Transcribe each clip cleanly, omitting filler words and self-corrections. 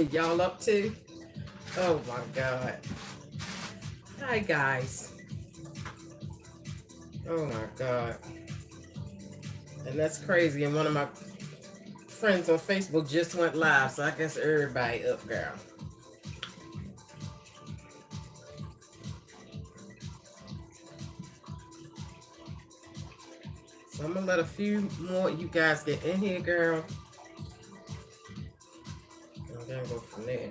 Y'all up to? Oh my God. Hi guys. Oh my God. And that's crazy. And one of my friends on Facebook just went live, so I guess everybody up, girl. So I'm gonna let a few more you guys get in here, girl. And then go from there.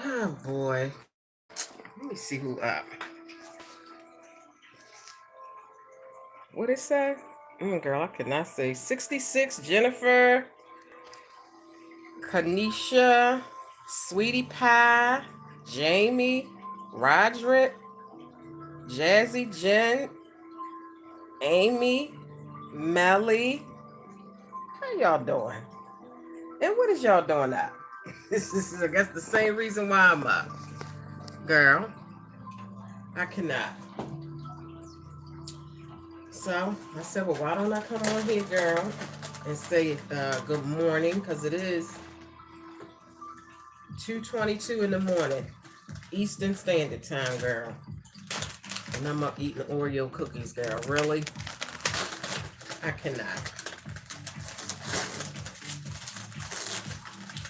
Oh boy. Let me see who up. What it say? Girl, I could not say. 66, Jennifer, Kanisha, Sweetie Pie, Jamie, Roderick, Jazzy Jen, Amy, Melly. How y'all doing? And what is y'all doing now? This is, I guess, the same reason why I'm up. Girl, I cannot. So I said, well, why don't I come on here, girl, and say good morning, because it is 2:22 in the morning, Eastern Standard Time, girl. And I'm up eating Oreo cookies, girl. Really? I cannot.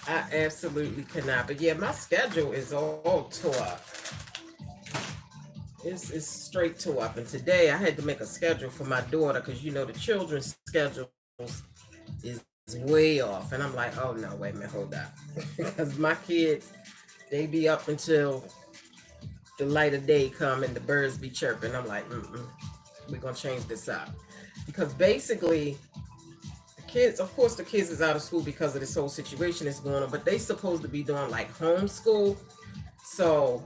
I absolutely cannot. But yeah, my schedule is all tore up. It's straight tore up. And today I had to make a schedule for my daughter because, you know, the children's schedules is way off. And I'm like, oh, no, wait a minute, hold up. Because my kids, they be up until the light of day come and the birds be chirping. I'm like, we're going to change this up. Because basically, the kids, of course, the kids is out of school because of this whole situation that's going on, but they supposed to be doing like homeschool. So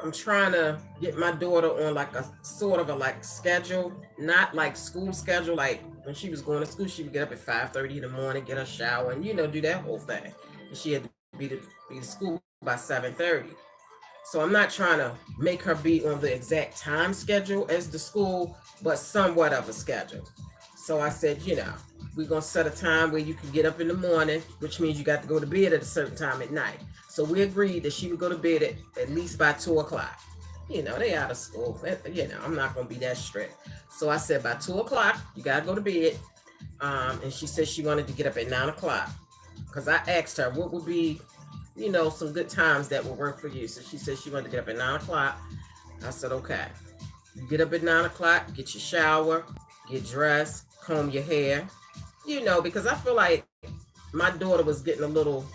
I'm trying to get my daughter on like a sort of a like schedule, not like school schedule. Like when she was going to school, she would get up at 5:30 in the morning, get her shower, and, you know, do that whole thing. And she had to be to school by 7:30. So I'm not trying to make her be on the exact time schedule as the school, but somewhat of a schedule. So I said, you know, we're going to set a time where you can get up in the morning, which means you got to go to bed at a certain time at night. So we agreed that she would go to bed at least by 2 o'clock. You know, they out of school. You know, I'm not going to be that strict. So I said by 2 o'clock, you got to go to bed. And she said she wanted to get up at 9 o'clock. Because I asked her what would be, you know, some good times that would work for you. So she said she wanted to get up at 9 o'clock. I said, okay. You get up at 9 o'clock, get your shower, get dressed, comb your hair. You know, because I feel like my daughter was getting a little,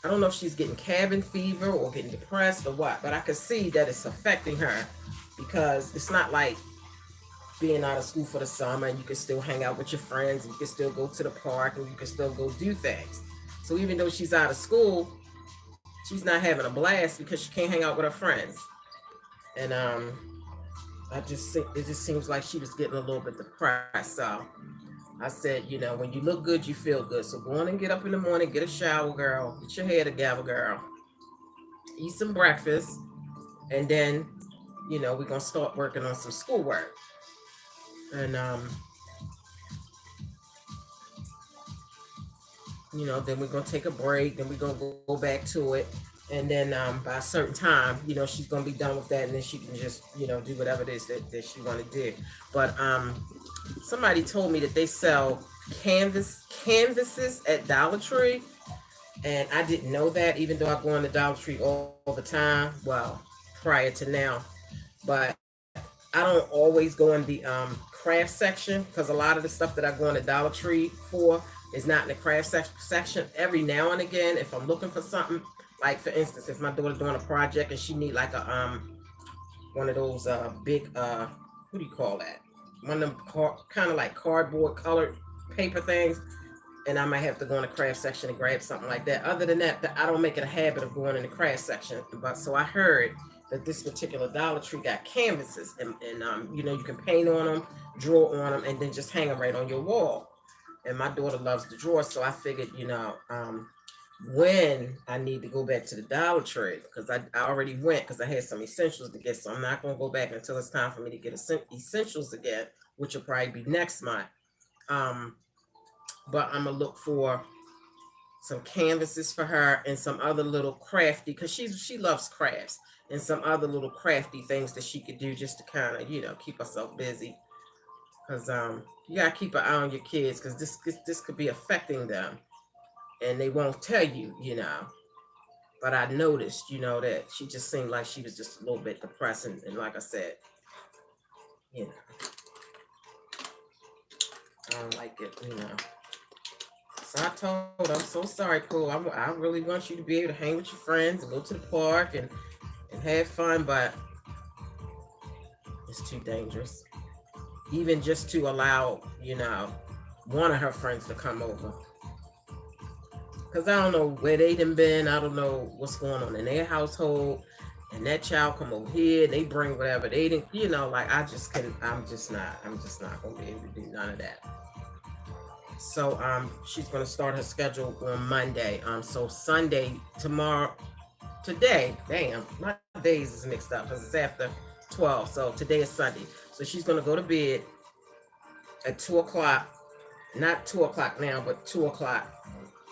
I don't know if she's getting cabin fever or getting depressed or what, but I could see that it's affecting her because it's not like being out of school for the summer and you can still hang out with your friends and you can still go to the park and you can still go do things. So even though she's out of school, she's not having a blast because she can't hang out with her friends. And it just seems like she was getting a little bit depressed. So I said, you know, when you look good, you feel good. So go on and get up in the morning, get a shower, girl, get your hair together, girl, eat some breakfast, and then, you know, we're gonna start working on some schoolwork. And you know, then we're gonna take a break, then we're gonna go back to it. And then by a certain time, you know, she's gonna be done with that, and then she can just, you know, do whatever it is that she wanna do. But somebody told me that they sell canvases at Dollar Tree, and I didn't know that, even though I go on the Dollar Tree all the time. Well, prior to now, but I don't always go in the craft section because a lot of the stuff that I go on the Dollar Tree for is not in the craft section. Every now and again, if I'm looking for something, like for instance, if my daughter's doing a project and she need like a one of those big what do you call that? One of them kind of like cardboard colored paper things. and I might have to go in the craft section and grab something like that. Other than that, I don't make it a habit of going in the craft section. But so I heard that this particular Dollar Tree got canvases, and you know, you can paint on them, draw on them, and then just hang them right on your wall. And my daughter loves to draw, so I figured, you know, when I need to go back to the Dollar Tree, because I already went because I had some essentials to get, so I'm not going to go back until it's time for me to get essentials again, which will probably be next month. But I'm gonna look for some canvases for her and some other little crafty, because she loves crafts, and some other little crafty things that she could do just to kind of, you know, keep herself busy. Because you gotta keep an eye on your kids, because this could be affecting them, and they won't tell you, you know. But I noticed, you know, that she just seemed like she was just a little bit depressed, and like I said, you know, I don't like it, you know. So I told her, I'm so sorry, Pooh. I really want you to be able to hang with your friends and go to the park and have fun, but it's too dangerous. Even just to allow, you know, one of her friends to come over. Because I don't know where they done been. I don't know what's going on in their household. And that child come over here, they bring whatever they didn't, you know, like I'm just not gonna be able to do none of that. So she's gonna start her schedule on Monday. So Sunday, today, damn, my days is mixed up because it's after 12. So today is Sunday. So she's gonna go to bed at 2 o'clock. Not 2 o'clock now, but 2 o'clock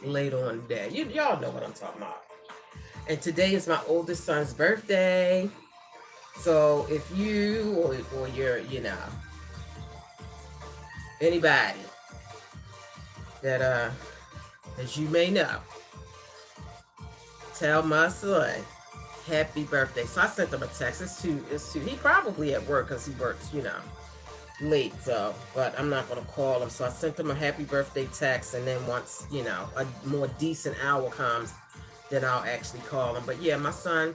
later on today. Y'all know what I'm talking about. And today is my oldest son's birthday. So if you or your, you know, anybody that as you may know, tell my son happy birthday. So I sent him a text. It's two. He probably at work because he works, you know, late. So, but I'm not gonna call him. So I sent him a happy birthday text, and then once, you know, a more decent hour comes, then I'll actually call him. But yeah, my son,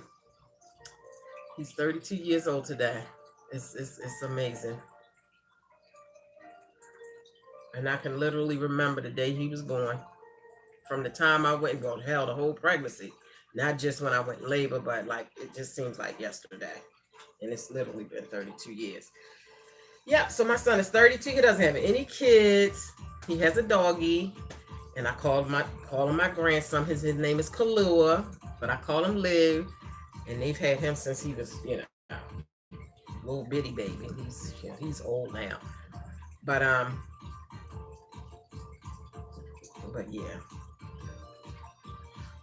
he's 32 years old today. It's amazing. And I can literally remember the day he was born. From the time I went, well, hell, the whole pregnancy. Not just when I went in labor, but like it just seems like yesterday. And it's literally been 32 years. Yeah, so my son is 32. He doesn't have any kids. He has a doggy. And I call him my grandson. His name is Kalua, but I call him Liv. And they've had him since he was, you know, little bitty baby. He's old now. But yeah.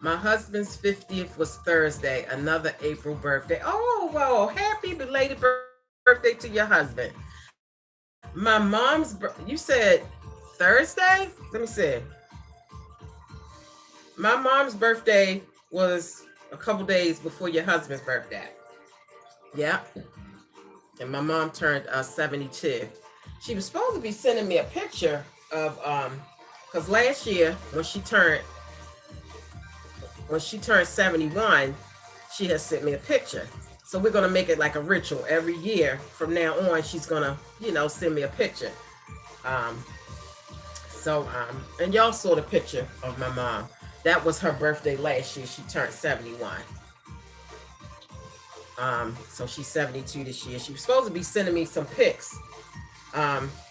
My husband's 50th was Thursday, another April birthday. Oh, well, happy belated birthday to your husband. My mom's, you said Thursday? Let me see. My mom's birthday was a couple days before your husband's birthday. Yeah. And my mom turned 72. She was supposed to be sending me a picture of, because last year when she turned 71, she has sent me a picture. So we're gonna make it like a ritual every year from now on. She's gonna, you know, send me a picture. And y'all saw the picture of my mom. That was her birthday last year. She turned 71. So she's 72 this year. She was supposed to be sending me some pics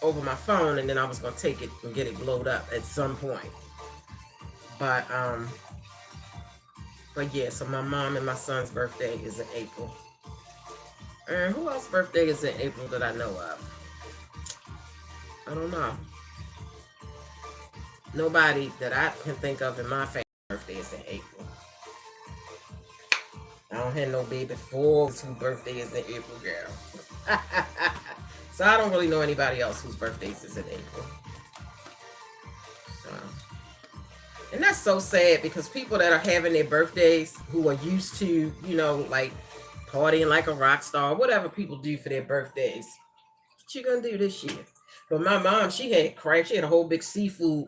over my phone, and then I was gonna take it and get it blowed up at some point. But yeah, so my mom and my son's birthday is in April. And who else's birthday is in April that I know of? I don't know. Nobody that I can think of in my family birthday is in April. I don't have no baby fours whose birthday is in April, girl. So I don't really know anybody else whose birthdays is in April. So. And that's so sad, because people that are having their birthdays who are used to, you know, like partying like a rock star, whatever people do for their birthdays, what you gonna do this year? But my mom, she had a whole big seafood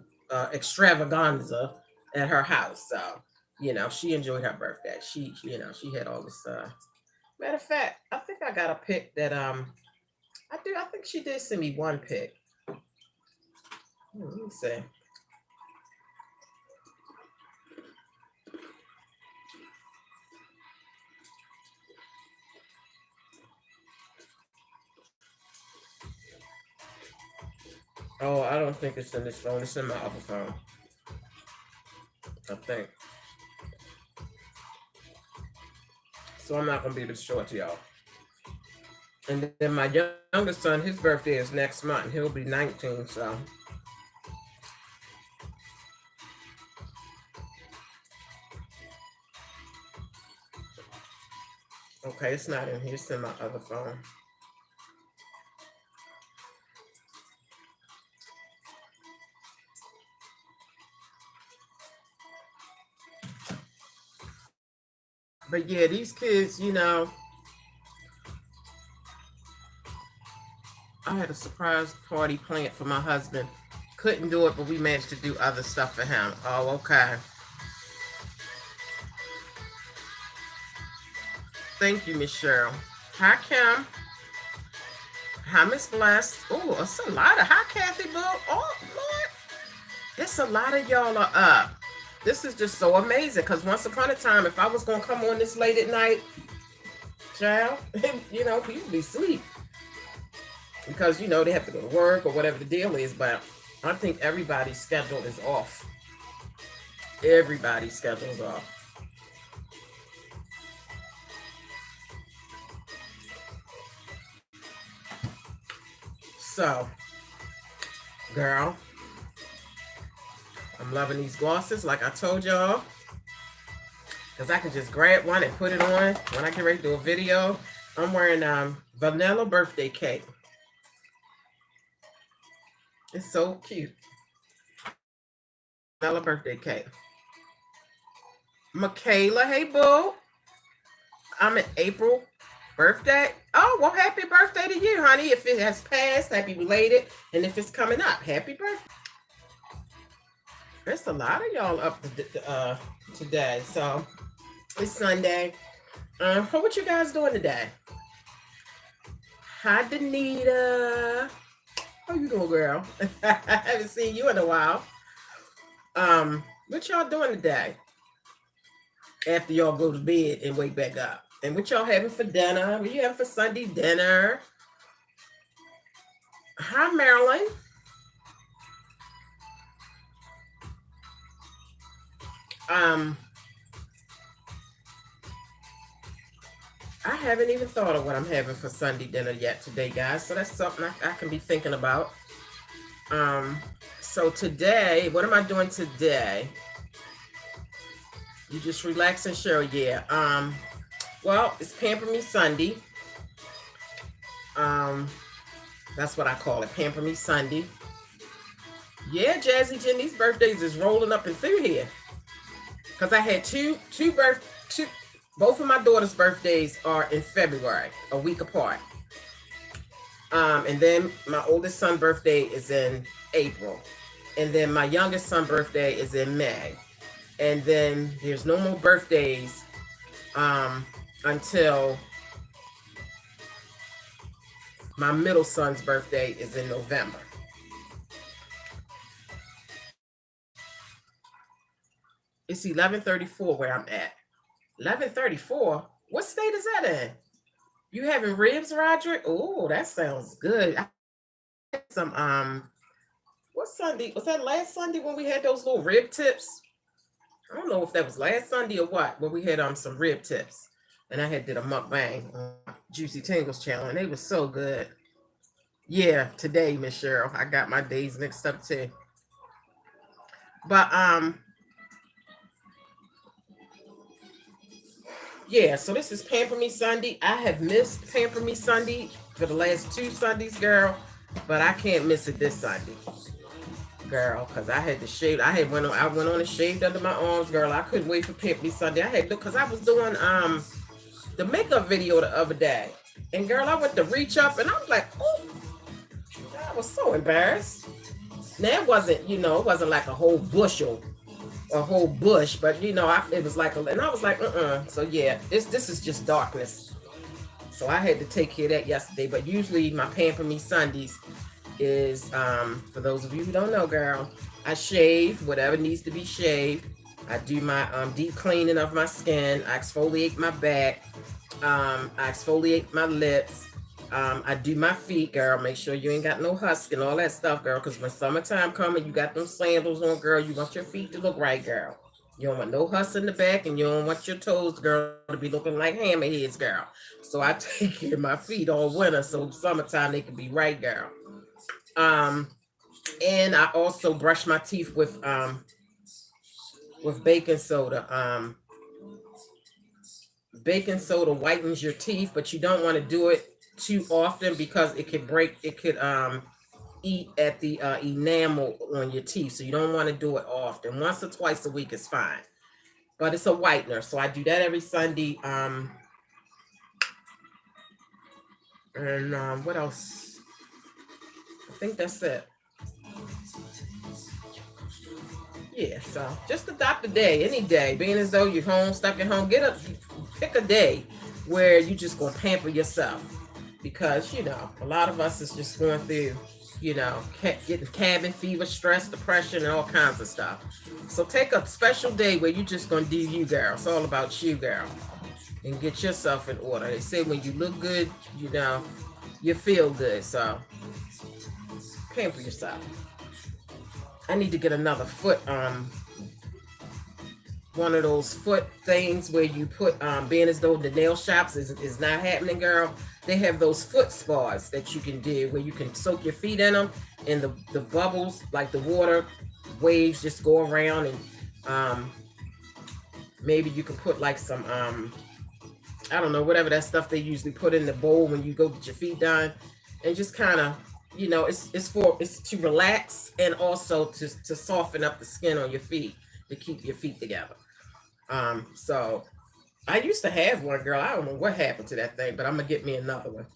extravaganza at her house. So, you know, she enjoyed her birthday. She had all this. Matter of fact, I think I got a pic that I think she did send me one pic. Let me see. Oh, I don't think it's in this phone. It's in my other phone, I think. So I'm not gonna be able to show it to y'all. And then my youngest son, his birthday is next month. He'll be 19, so. Okay, it's not in here. It's in my other phone. But yeah, these kids, you know, I had a surprise party planned for my husband. Couldn't do it, but we managed to do other stuff for him. Oh, okay. Thank you, Miss Cheryl. Hi, Kim. Hi, Miss Bless. Oh, it's a lot of. Hi, Kathy Boo. Oh, Lord. It's a lot of y'all are up. This is just so amazing because once upon a time, if I was going to come on this late at night, child, you know, people be asleep because, you know, they have to go to work or whatever the deal is. But I think everybody's schedule is off. Everybody's schedule is off. So, girl, I'm loving these glosses like I told y'all. Because I can just grab one and put it on when I get ready to do a video. I'm wearing vanilla birthday cake. It's so cute. Vanilla birthday cake. Michaela, hey boo. I'm an April birthday. Oh, well, happy birthday to you, honey. If it has passed, happy belated. And if it's coming up, happy birthday. There's a lot of y'all up today. So it's Sunday. What you guys doing today? Hi, Danita. How you doing, girl? I haven't seen you in a while. What y'all doing today? After y'all go to bed and wake back up. And what y'all having for dinner? What you having for Sunday dinner? Hi, Marilyn. I haven't even thought of what I'm having for Sunday dinner yet today, guys. So that's something I can be thinking about. So today, what am I doing today? You just relax and share, yeah. Well, it's Pamper Me Sunday. That's what I call it, Pamper Me Sunday. Yeah, Jazzy Jenny's birthdays is rolling up and through here. Because I had both of my daughter's birthdays are in February, a week apart. And then my oldest son's birthday is in April. And then my youngest son's birthday is in May. And then there's no more birthdays until my middle son's birthday is in November. It's 11:34 where I'm at. 11:34? What state is that in? You having ribs, Roderick? Oh, that sounds good. I had some what Sunday? Was that last Sunday when we had those little rib tips? I don't know if that was last Sunday or what, but we had some rib tips. And I had did a mukbang on Juicy Tingles channel, and they were so good. Yeah, today, Miss Cheryl. I got my days mixed up too. But yeah, so this is Pamper Me Sunday. I have missed Pamper Me Sunday for the last 2 Sundays, girl, but I can't miss it this Sunday, girl, because I had to shave. I went on and shaved under my arms, girl. I couldn't wait for Pamper Me Sunday. I had to, because I was doing the makeup video the other day, and girl, I went to reach up, and I was like, oh, I was so embarrassed. Now it wasn't, it wasn't like a whole bush, but it was like and I was like, So yeah, this is just darkness. So I had to take care of that yesterday. But usually my Pamper Me Sundays is for those of you who don't know, girl, I shave whatever needs to be shaved. I do my deep cleaning of my skin. I exfoliate my back. I exfoliate my lips. I do my feet, girl. Make sure you ain't got no husk and all that stuff, girl. Because when summertime coming, you got them sandals on, girl. You want your feet to look right, girl. You don't want no husk in the back, and you don't want your toes, girl, to be looking like hammerheads, girl. So I take care of my feet all winter, so summertime they can be right, girl. Um, and I also brush my teeth with baking soda. Baking soda whitens your teeth, but you don't want to do it too often because it could break. It could eat at the enamel on your teeth, so you don't want to do it often. Once or twice a week is fine, but it's a whitener, so I do that every Sunday. And what else? I think that's it. Yeah, so just adopt a day, any day, being as though you're home, stuck at home. Pick a day where you just gonna pamper yourself, because a lot of us is just going through, getting cabin fever, stress, depression, and all kinds of stuff. So take a special day where you just gonna do you, girl. It's all about you, girl, and get yourself in order. They say when you look good, you feel good. So pamper yourself. I need to get another foot, one of those foot things where you put, being as though the nail shops is not happening, girl. They have those foot spas that you can do where you can soak your feet in them, and the bubbles, like the water waves, just go around, and maybe you can put like some, I don't know, whatever that stuff they usually put in the bowl when you go get your feet done, and just kind of, it's to relax, and also to soften up the skin on your feet, to keep your feet together. So I used to have one, girl. I don't know what happened to that thing, but I'm gonna get me another one,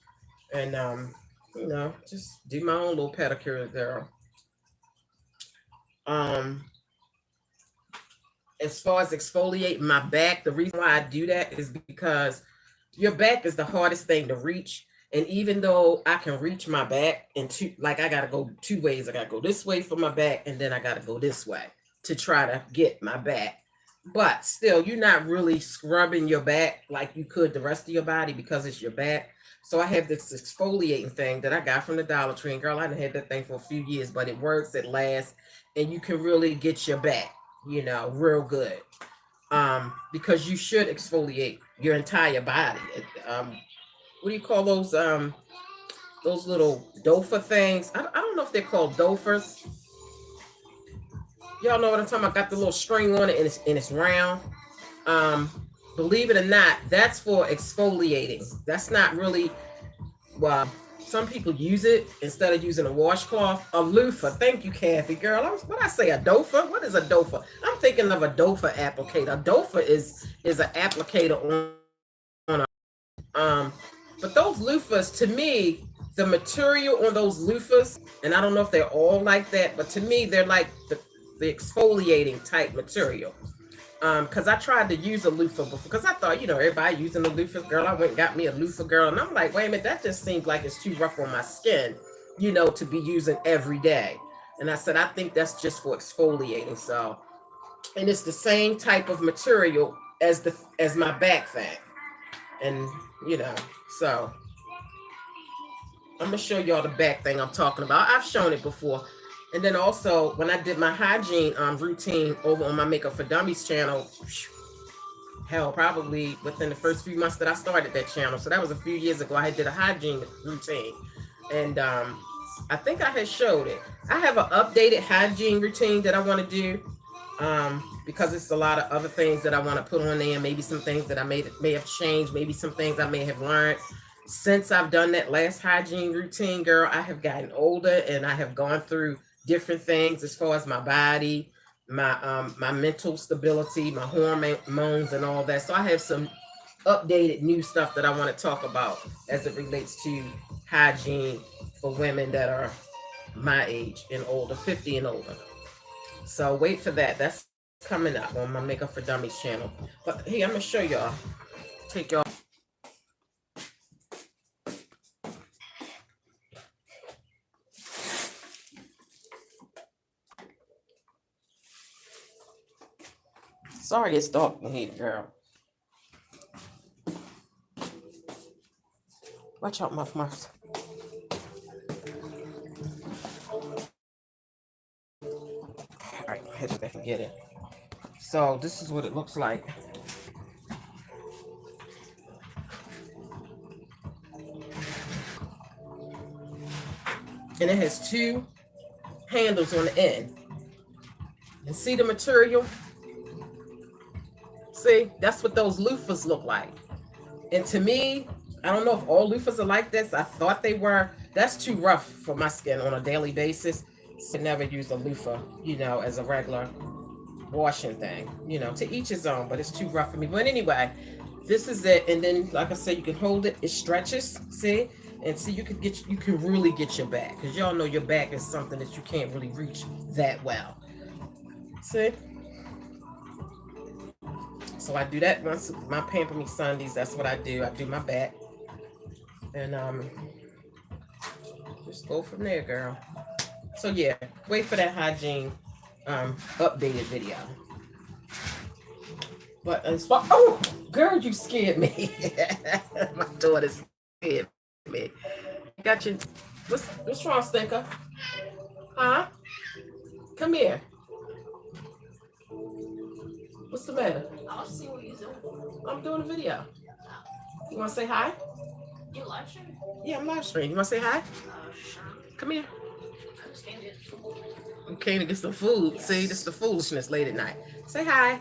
and just do my own little pedicure, girl. As far as exfoliating my back, the reason why I do that is because your back is the hardest thing to reach. And even though I can reach my back in two, like I got to go two ways. I got to go this way for my back, and then I got to go this way to try to get my back. But still, you're not really scrubbing your back like you could the rest of your body because it's your back. So I have this exfoliating thing that I got from the Dollar Tree. And girl, I done had that thing for a few years, but it works, it lasts, and you can really get your back, real good. Because you should exfoliate your entire body. What do you call those little dofa things? I don't know if they're called dofers. Y'all know what I'm talking about? Got the little string on it, and it's round. Believe it or not, that's for exfoliating. That's not really, well, some people use it instead of using a washcloth. A loofah. Thank you, Kathy. Girl, what I say, a dofa? What is a dofa? I'm thinking of a dofa applicator. A dofa is an applicator on a, but those loofahs, to me, the material on those loofahs, and I don't know if they're all like that, but to me, they're like the exfoliating type material. Because I tried to use a loofah before, because I thought, everybody using a loofah, girl. I went and got me a loofah, girl, and I'm like, wait a minute, that just seems like it's too rough on my skin, to be using every day. And I said, I think that's just for exfoliating. So, and it's the same type of material as my back thing. And, so I'm going to show y'all the back thing I'm talking about. I've shown it before. And then also, when I did my hygiene routine over on my Makeup for Dummies channel, hell, probably within the first few months that I started that channel. So that was a few years ago. I did a hygiene routine. And I think I had showed it. I have an updated hygiene routine that I want to do. Because it's a lot of other things that I want to put on there. Maybe some things that I may have changed. Maybe some things I may have learned. Since I've done that last hygiene routine, girl, I have gotten older, and I have gone through different things as far as my body, my mental stability, my hormones, and all that. So I have some updated new stuff that I want to talk about as it relates to hygiene for women that are my age and older, 50 and older. So wait for that. That's coming up on my Makeup for Dummies channel. But hey, I'm gonna show y'all. Take y'all. Sorry, it's dark in here, girl. Watch out, Muff Muffs. All right, head back and get it. So this is what it looks like. And it has two handles on the end. And see the material? See, that's what those loofahs look like. And to me, I don't know if all loofahs are like this. I thought they were. That's too rough for my skin on a daily basis. So I never use a loofah, you know, as a regular washing thing. You know, to each his own, but it's too rough for me. But anyway, this is it. And then, like I said, you can hold it. It stretches, see? And see, you can really get your back. Because y'all know your back is something that you can't really reach that well. See? So I do that once my Pamper Me Sundays. That's what I do. I do my back. And just go from there, girl. So yeah, wait for that hygiene updated video. But as far, oh girl, you scared me. My daughter scared me. Got you. What's wrong, Stinker? Huh? Come here. What's the matter? I'll see what you're doing. I'm doing a video. You want to say hi? You live streaming? Yeah, I'm live streaming. You want to say hi? Sure. Come here. I just came to get food. You came to get some food. Yes. See, this is the foolishness late at night. Say hi.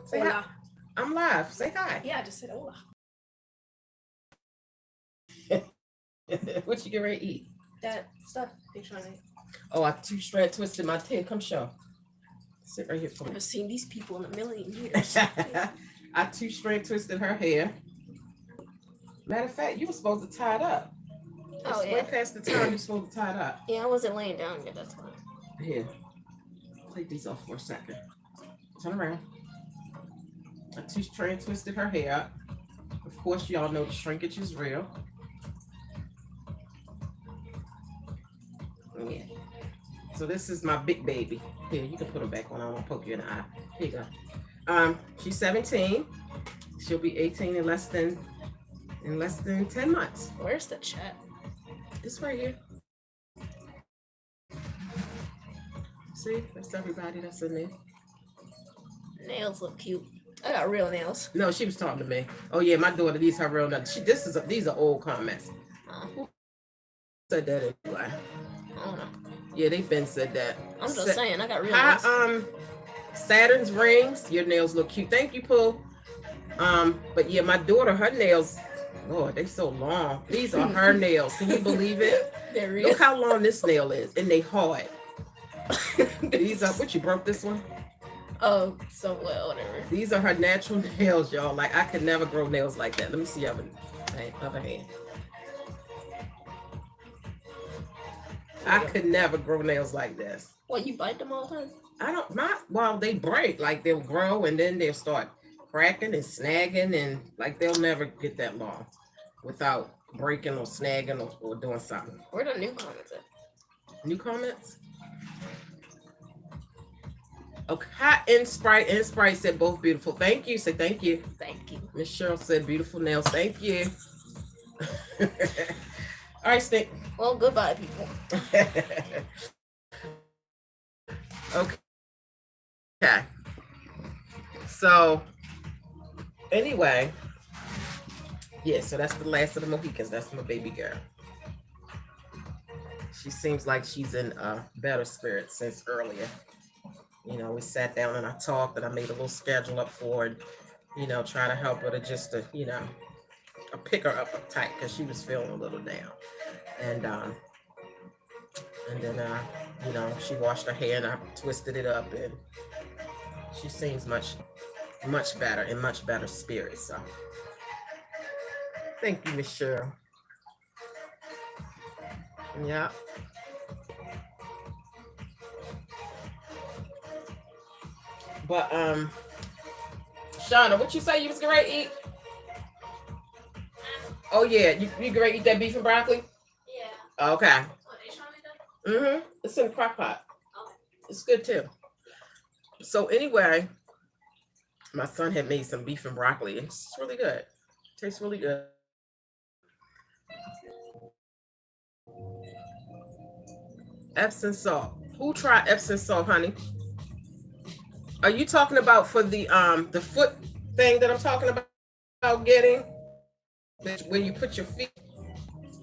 Say Hola. hi. I'm live. Say hi. Yeah, I just said hola. What you get ready to eat? That stuff you're trying to. Oh, I two-strand twisted my tail. Come show. Sit right here for I've me. never seen these people in a million years. I two-strand twisted her hair. Matter of fact, you were supposed to tie it up. Oh, It's yeah. way past the time you're supposed to tie it up. Yeah, I wasn't laying down yet, that's why. Here. Take these off for a second. Turn around. I two-strand twisted her hair up. Of course, y'all know the shrinkage is real. Yeah. So this is my big baby. Here, you can put her back on. I won't poke you in the eye. Here you go. She's 17. She'll be 18 in less than 10 months. Where's the chat? It's right here. See, that's everybody that's in there. Nails look cute. I got real nails. No, she was talking to me. Oh yeah, my daughter, these her real nails. These are old comments. Who said that anyway? I don't know. Yeah, they've been said that. I'm just saying, I got real nails. Hi, Saturn's rings. Your nails look cute. Thank you, Pooh. But yeah, my daughter, her nails, Lord, they so long. These are her nails. Can you believe it? They're real. Look how long this nail is, and they hard. These are, what, you broke this one? Oh, so well, whatever. These are her natural nails, y'all. Like, I could never grow nails like that. Let me see your other hand. I could never grow nails like this. What, you bite them all the time? Well, they break. Like, they'll grow, and then they'll start cracking and snagging, and like, they'll never get that long without breaking or snagging or doing something. Where the new comments at? New comments? Okay, Hot and Sprite said both beautiful. Thank you. Say thank you. Thank you. Miss Cheryl said beautiful nails. Thank you. All right, Stick. Well, goodbye, people. Okay. So, anyway, yeah, so that's the last of the Mohicans. That's my baby girl. She seems like she's in better spirits since earlier. You know, we sat down and I talked and I made a little schedule up for her, you know, trying to help her to just to, you know, pick her up tight because she was feeling a little down. And then, you know, she washed her hair and I twisted it up and she seems much better, in much better spirits. So thank you, Miss Cheryl. Yeah. But Shauna, what you say you was gonna eat? Oh yeah, you gonna eat that beef and broccoli? Yeah. Okay. What, they trying to do? Mm-hmm. It's in the crock pot. Okay. It's good too. So anyway, my son had made some beef and broccoli. It's really good. Tastes really good. Epsom salt. Who tried Epsom salt, honey? Are you talking about for the foot thing that I'm talking about getting? Where you put your feet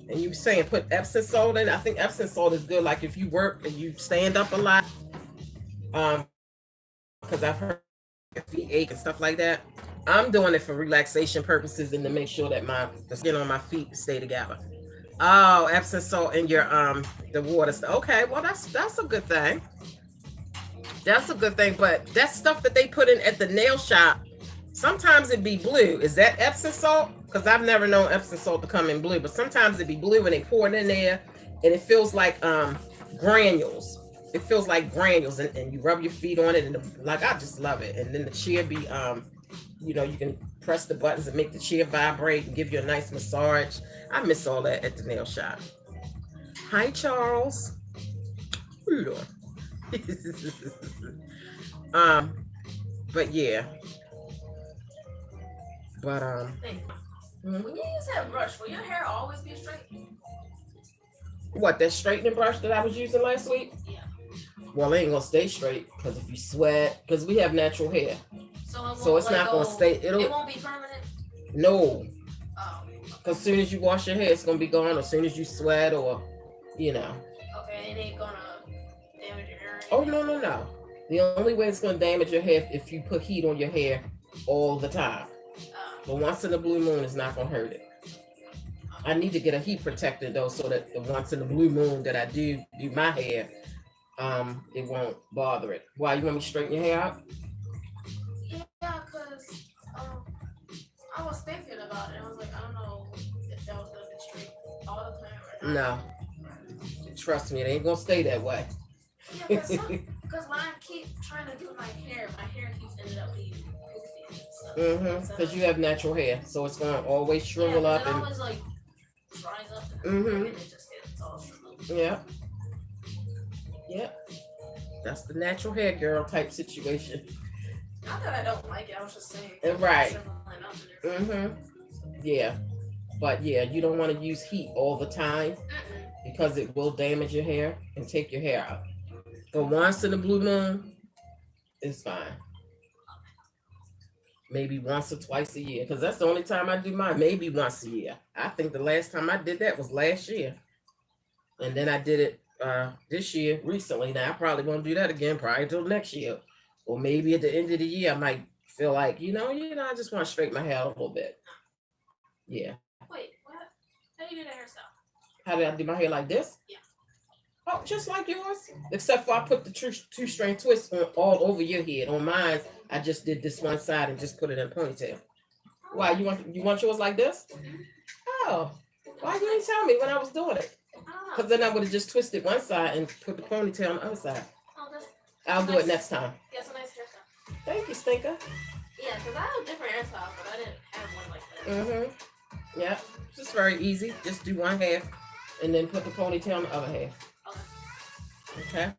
and you saying put Epsom salt in? I think Epsom salt is good. Like if you work and you stand up a lot, because I've heard feet ache and stuff like that. I'm doing it for relaxation purposes and to make sure that the skin on my feet stay together. Oh, Epsom salt in your the water stuff. Okay, well that's a good thing. That's a good thing, but that stuff that they put in at the nail shop, sometimes it be blue. Is that Epsom salt? Because I've never known Epsom salt to come in blue, but sometimes it be blue and they pour it in there and it feels like granules. It feels like granules and you rub your feet on it and like I just love it. And then the chair be you know, you can press the buttons and make the chair vibrate and give you a nice massage. I miss all that at the nail shop. Hi, Charles. But yeah. But when you use that brush, will your hair always be straight? What, that straightening brush that I was using last week? Yeah. Well, it ain't gonna stay straight because if you sweat, because we have natural hair. So it's not gonna stay. It won't be permanent? No. Oh. Because as soon as you wash your hair, it's gonna be gone. As soon as you sweat or, you know. Okay, it ain't gonna damage your hair? Oh, no. The only way it's gonna damage your hair if you put heat on your hair all the time. But once in a blue moon, it's not gonna hurt it. I need to get a heat protector though, so that the once in the blue moon that I do my hair, it won't bother it. Why, you want me to straighten your hair out? Yeah, because I was thinking about it. I was like, I don't know if that was gonna be straight all the time or not. No. Trust me, it ain't gonna stay that way. Yeah, because when I keep trying to do my hair keeps ending up being poofy and stuff. Because you have natural hair, so it's gonna always shrivel up. It always like dries up and it just gets all shriveled. Yeah. That's the natural hair girl type situation. Not that I don't like it, I was just saying. Right. Yeah. But yeah, you don't want to use heat all the time because it will damage your hair and take your hair out. But once in a blue moon, it's fine. Maybe once or twice a year, because that's the only time I do mine. Maybe once a year. I think the last time I did that was last year. And then I did it this year recently. Now I probably won't do that again probably until next year. Or maybe at the end of the year I might feel like, you know, I just want to straighten my hair out a little bit. Yeah. Wait, what? How do you do the hairstyle? How did I do my hair like this? Yeah. Oh, just like yours. Except for I put the two-string twist on all over your head. On mine, I just did this one side and just put it in a ponytail. Why, you want yours like this? Oh, why you didn't tell me when I was doing it? Because then I would have just twisted one side and put the ponytail on the other side. I'll do it next time. Yeah, it's a nice hairstyle. Thank you, Stinker. Yeah, because I have different hairstyles, but I didn't have one like that. Yeah, it's just very easy. Just do one half and then put the ponytail on the other half. Okay.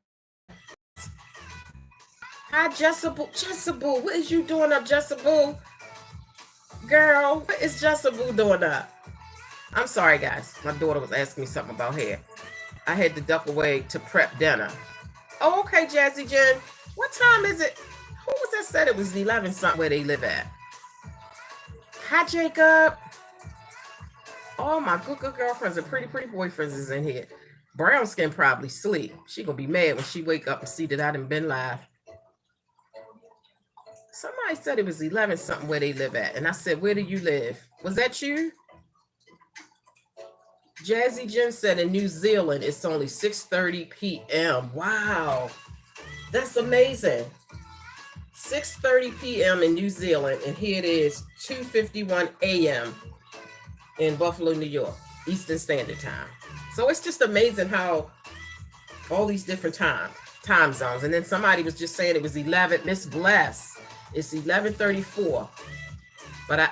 Hi, Jessica. Jessica, what is you doing up, Jessica? Girl, what is Jessica doing up? I'm sorry, guys. My daughter was asking me something about hair. I had to duck away to prep dinner. Oh, okay, Jazzy Jen. What time is it? Who was that said it was 11 something where they live at? Hi, Jacob. All my good girlfriends and pretty boyfriends is in here. Brown skin probably sleep. She gonna be mad when she wake up and see that I done been live. Somebody said it was 11 something where they live at. And I said, where do you live? Was that you? Jazzy Jen said in New Zealand, it's only 6:30 p.m. Wow. That's amazing. 6:30 p.m. in New Zealand. And here it is, 2:51 a.m. in Buffalo, New York, Eastern Standard Time. So it's just amazing how all these different time zones. And then somebody was just saying it was 11. Miss Bless, it's 11:34. But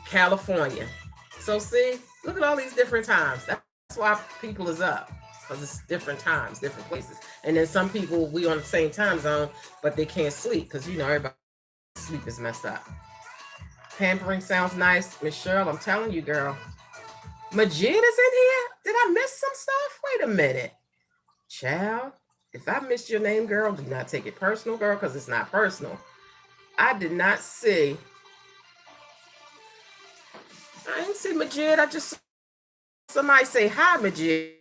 California. So see, look at all these different times. That's why people is up, because it's different times, different places. And then some people, we on the same time zone, but they can't sleep because, you know, everybody's sleep is messed up. Pampering sounds nice. Miss Cheryl, I'm telling you, girl. Majid is in here? Did I miss some stuff? Wait a minute. Child, if I missed your name, girl, do not take it personal, girl, because it's not personal. I did not see. I didn't see Majid. I just saw somebody say hi, Majid,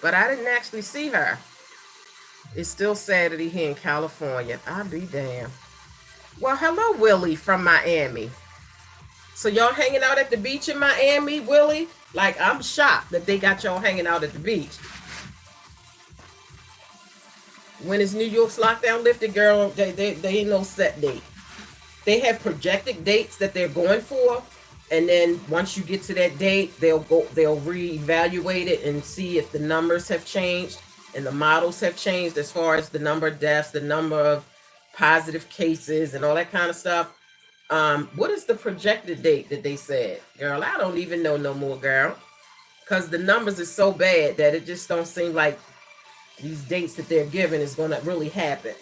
but I didn't actually see her. It's still Saturday here in California. I'll be damned. Well, hello, Willie from Miami. So y'all hanging out at the beach in Miami, Willie? Like, I'm shocked that they got y'all hanging out at the beach. When is New York's lockdown lifted, girl? They ain't no set date. They have projected dates that they're going for, and then once you get to that date, they'll reevaluate it and see if the numbers have changed and the models have changed as far as the number of deaths, the number of positive cases, and all that kind of stuff. What is the projected date that they said? Girl, I don't even know no more, girl, because the numbers is so bad that it just don't seem like these dates that they're giving is going to really happen.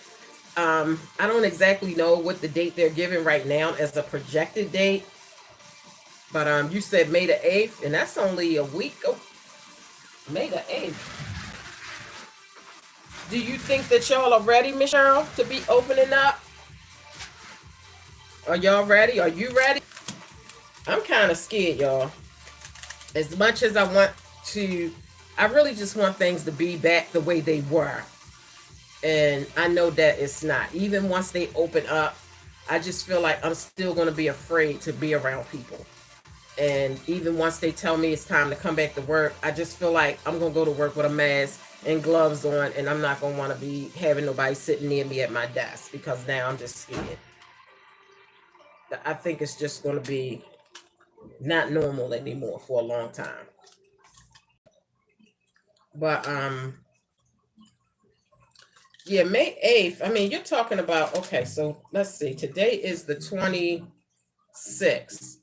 I don't exactly know what the date they're giving right now as a projected date, but you said May the 8th, and that's only a week ago. May the 8th. Do you think that y'all are ready, Miss Cheryl, to be opening up? Are y'all ready? Are you ready? I'm kind of scared, y'all. As much as I want to, I really just want things to be back the way they were. And I know that it's not. Even once they open up, I just feel like I'm still going to be afraid to be around people. And even once they tell me it's time to come back to work, I just feel like I'm going to go to work with a mask and gloves on, and I'm not going to want to be having nobody sitting near me at my desk, because now I'm just scared. I think it's just going to be not normal anymore for a long time. But yeah, May 8th. I mean, you're talking about, okay, so let's see. Today is the 26th.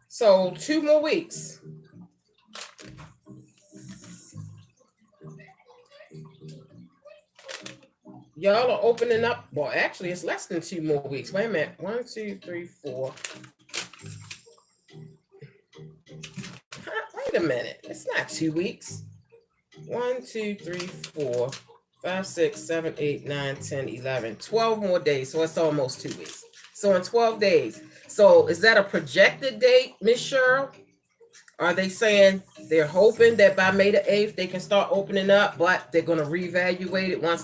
So 2 more weeks. Y'all are opening up. Well, actually, it's less than 2 more weeks. Wait a minute. 1, 2, 3, 4. Wait a minute. It's not 2 weeks. 1, 2, 3, 4, 5, 6, 7, 8, 9, 10, 11. 12 more days. So it's almost 2 weeks. So in 12 days. So is that a projected date, Miss Cheryl? Are they saying they're hoping that by May the 8th they can start opening up, but they're going to reevaluate it once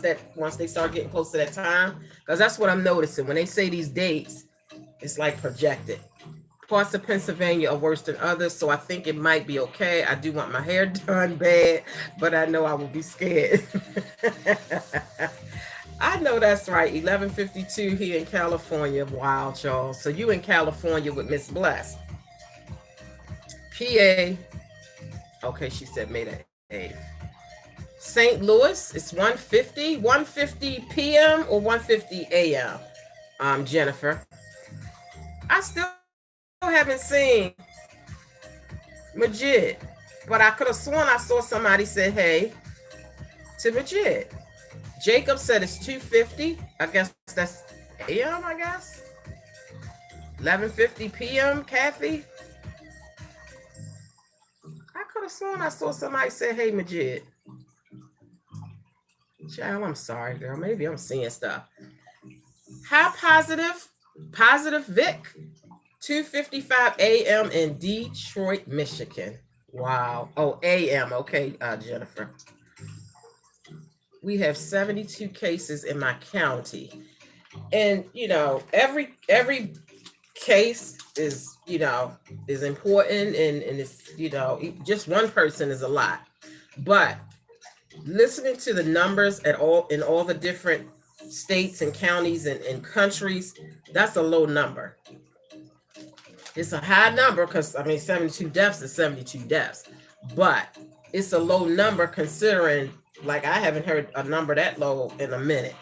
they start getting close to that time? Because that's what I'm noticing. When they say these dates, it's like projected. Parts of Pennsylvania are worse than others, so I think it might be okay. I do want my hair done bad, but I know I will be scared. I know that's right. 11:52 here in California. Wow, y'all. So you in California with Miss Bless. PA. Okay, she said May the 8th. St. Louis, it's 1:50 p.m. or 1:50 a.m. Jennifer. I still haven't seen Majid, but I could have sworn I saw somebody say hey to Majid. Jacob said it's 2:50. I guess that's a.m. I guess 11:50 p.m. Kathy. I could have sworn I saw somebody say hey Majid. Child, I'm sorry, girl. Maybe I'm seeing stuff. How positive Vic. 2:55 a.m. in Detroit, Michigan. Wow. Oh, a.m. Okay, Jennifer. We have 72 cases in my county. And, every case is, is important, and it's, just one person is a lot. But listening to the numbers in all the different states and counties and countries, that's a low number. It's a high number because, 72 deaths is 72 deaths. But it's a low number considering, like, I haven't heard a number that low in a minute.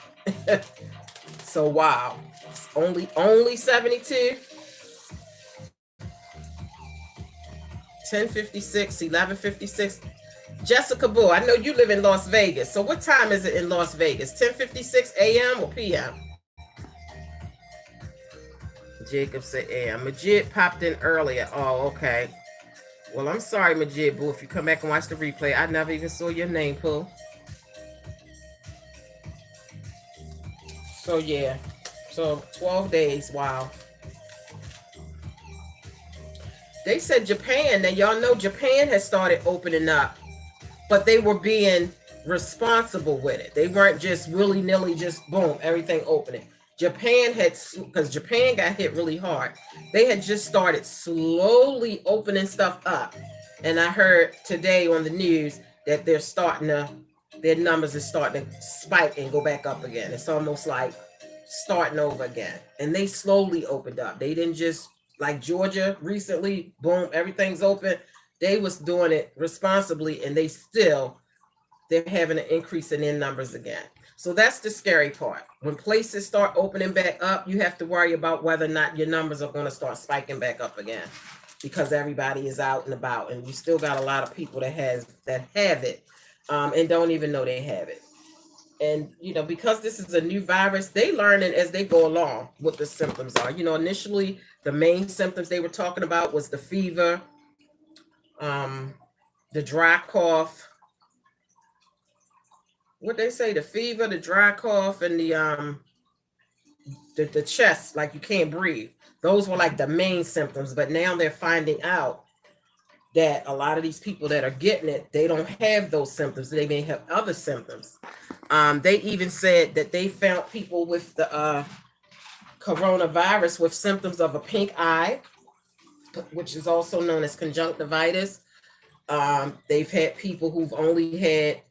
So, wow. It's only 72. 10:56, 11:56. Jessica Boo, I know you live in Las Vegas. So what time is it in Las Vegas? 10:56 a.m. or p.m.? Jacob said a.m. Majid popped in earlier. Oh, okay. Well, I'm sorry, Majid Boo. If you come back and watch the replay, I never even saw your name, Pooh. So yeah. So 12 days. Wow. They said Japan. Now y'all know Japan has started opening up, but they were being responsible with it. They weren't just willy-nilly, just boom, everything opening. Japan had, because Japan got hit really hard. They had just started slowly opening stuff up. And I heard today on the news that they're starting to, their numbers is starting to spike and go back up again. It's almost like starting over again. And they slowly opened up. They didn't just, like Georgia recently, boom, everything's open. They was doing it responsibly, and they're having an increase in their numbers again. So that's the scary part. When places start opening back up, you have to worry about whether or not your numbers are going to start spiking back up again, because everybody is out and about, and you still got a lot of people that have it and don't even know they have it. And because this is a new virus, they learning as they go along what the symptoms are. Initially the main symptoms they were talking about was the fever, the dry cough. What they say, the fever, the dry cough, and the chest, like you can't breathe. Those were like the main symptoms. But now they're finding out that a lot of these people that are getting it, they don't have those symptoms. They may have other symptoms. They even said that they found people with the coronavirus with symptoms of a pink eye, which is also known as conjunctivitis. They've had people who've only had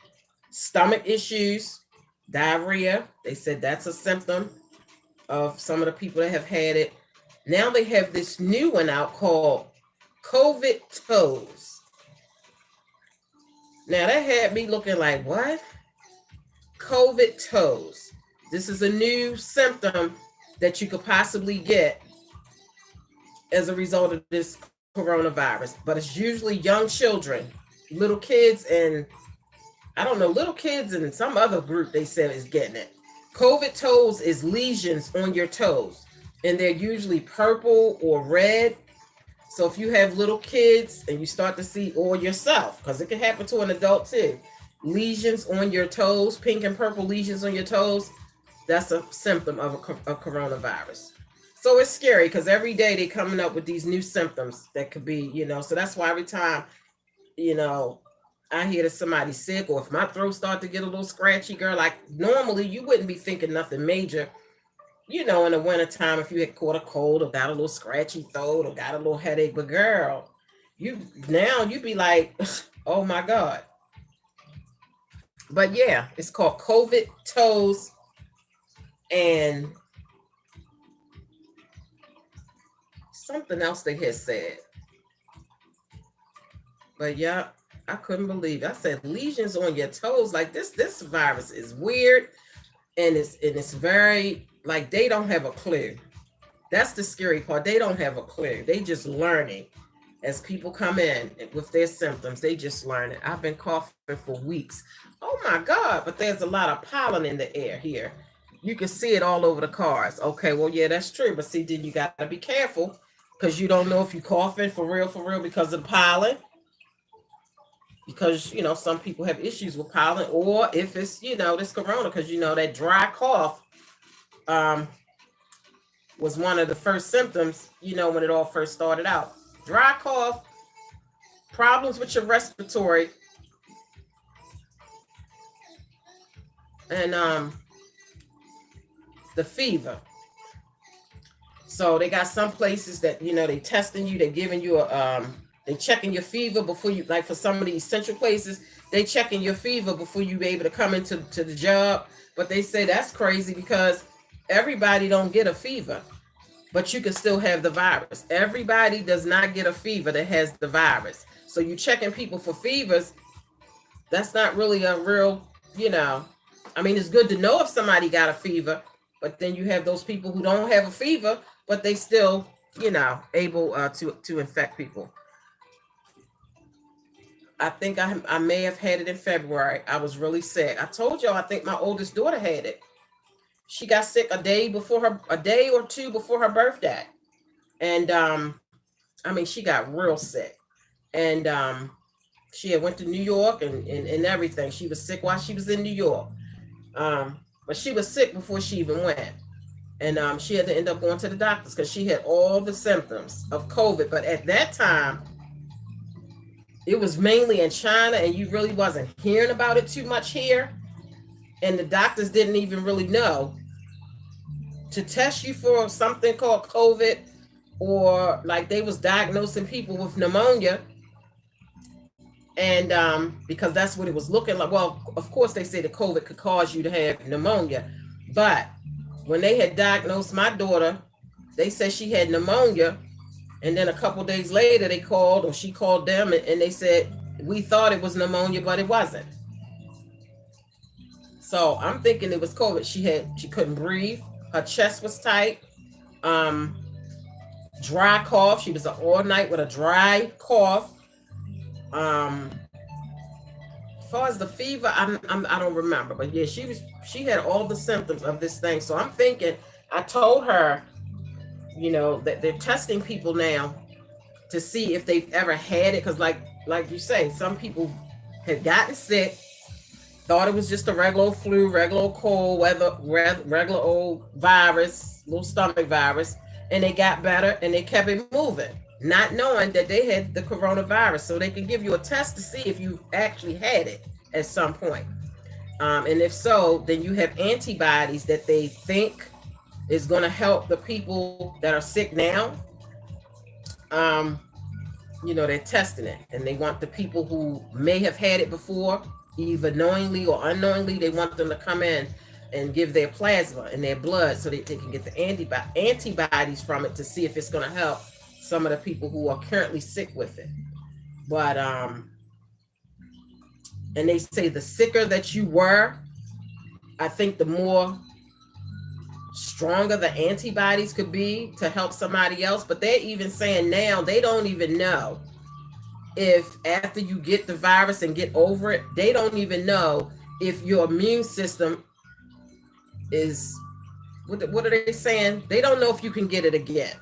stomach issues, diarrhea. They said that's a symptom of some of the people that have had it. Now they have this new one out called COVID toes. Now that had me looking like, what? COVID toes. This is a new symptom that you could possibly get as a result of this coronavirus, but it's usually young children, little kids, and I don't know, little kids and some other group they said is getting it. COVID toes is lesions on your toes, and they're usually purple or red. So if you have little kids and you start to see, or yourself, because it can happen to an adult too, lesions on your toes, pink and purple lesions on your toes, that's a symptom of coronavirus. So it's scary because every day they're coming up with these new symptoms that could be, so that's why every time, I hear that somebody's sick, or if my throat start to get a little scratchy, girl, like normally you wouldn't be thinking nothing major, in the wintertime, if you had caught a cold or got a little scratchy throat or got a little headache, but girl, you be like, oh my God. But yeah, it's called COVID toes, and something else they had said. But yeah, I couldn't believe it. I said lesions on your toes. Like this virus is weird, and it's very, like, they don't have a clue. That's the scary part. They don't have a clue. They just learning. As people come in with their symptoms, they just learn it. I've been coughing for weeks. Oh my God, but there's a lot of pollen in the air here. You can see it all over the cars. Okay, well, yeah, that's true. But see, then you got to be careful, because you don't know if you're coughing for real, because of the pollen. Because, some people have issues with pollen, or if it's, this corona, because, that dry cough was one of the first symptoms, when it all first started out. Dry cough, problems with your respiratory, and the fever. So they got some places that, they testing you, they giving you they checking your fever before you, like for some of these central places, they checking your fever before you be able to come into the job. But they say that's crazy because everybody don't get a fever, but you can still have the virus. Everybody does not get a fever that has the virus. So you checking people for fevers, that's not really a real, I mean, it's good to know if somebody got a fever, but then you have those people who don't have a fever, but they still, able to infect people. I think I may have had it in February. I was really sick. I told y'all, I think my oldest daughter had it. She got sick a day or two before her birthday. And I mean, she got real sick. and she had went to New York and everything. She was sick while she was in New York, but she was sick before she even went. And she had to end up going to the doctors because she had all the symptoms of COVID. But at that time, it was mainly in China, and you really wasn't hearing about it too much here. And the doctors didn't even really know to test you for something called COVID, or like they was diagnosing people with pneumonia. And because that's what it was looking like. Well, of course, they say that COVID could cause you to have pneumonia. But when they had diagnosed my daughter, they said she had pneumonia. And then a couple days later, they called, or she called them, and they said, we thought it was pneumonia, but it wasn't. So I'm thinking it was COVID. She couldn't breathe. Her chest was tight. Dry cough. She was all night with a dry cough. As far as the fever, I don't remember, but yeah, she had all the symptoms of this thing. So I'm thinking, I told her, that they're testing people now to see if they've ever had it, because like you say, some people had gotten sick, thought it was just a regular old flu, regular old cold, regular old virus, little stomach virus, and they got better and they kept it moving, not knowing that they had the coronavirus. So they can give you a test to see if you actually had it at some point. And if so, then you have antibodies that they think is going to help the people that are sick now. They're testing it, and they want the people who may have had it before, either knowingly or unknowingly, they want them to come in and give their plasma and their blood so that they can get the antibodies from it to see if it's going to help some of the people who are currently sick with it. But and they say the sicker that you were, I think the more stronger the antibodies could be to help somebody else. But they're even saying now they don't even know if after you get the virus and get over it, they don't even know if your immune system is, what are they saying? They don't know if you can get it again.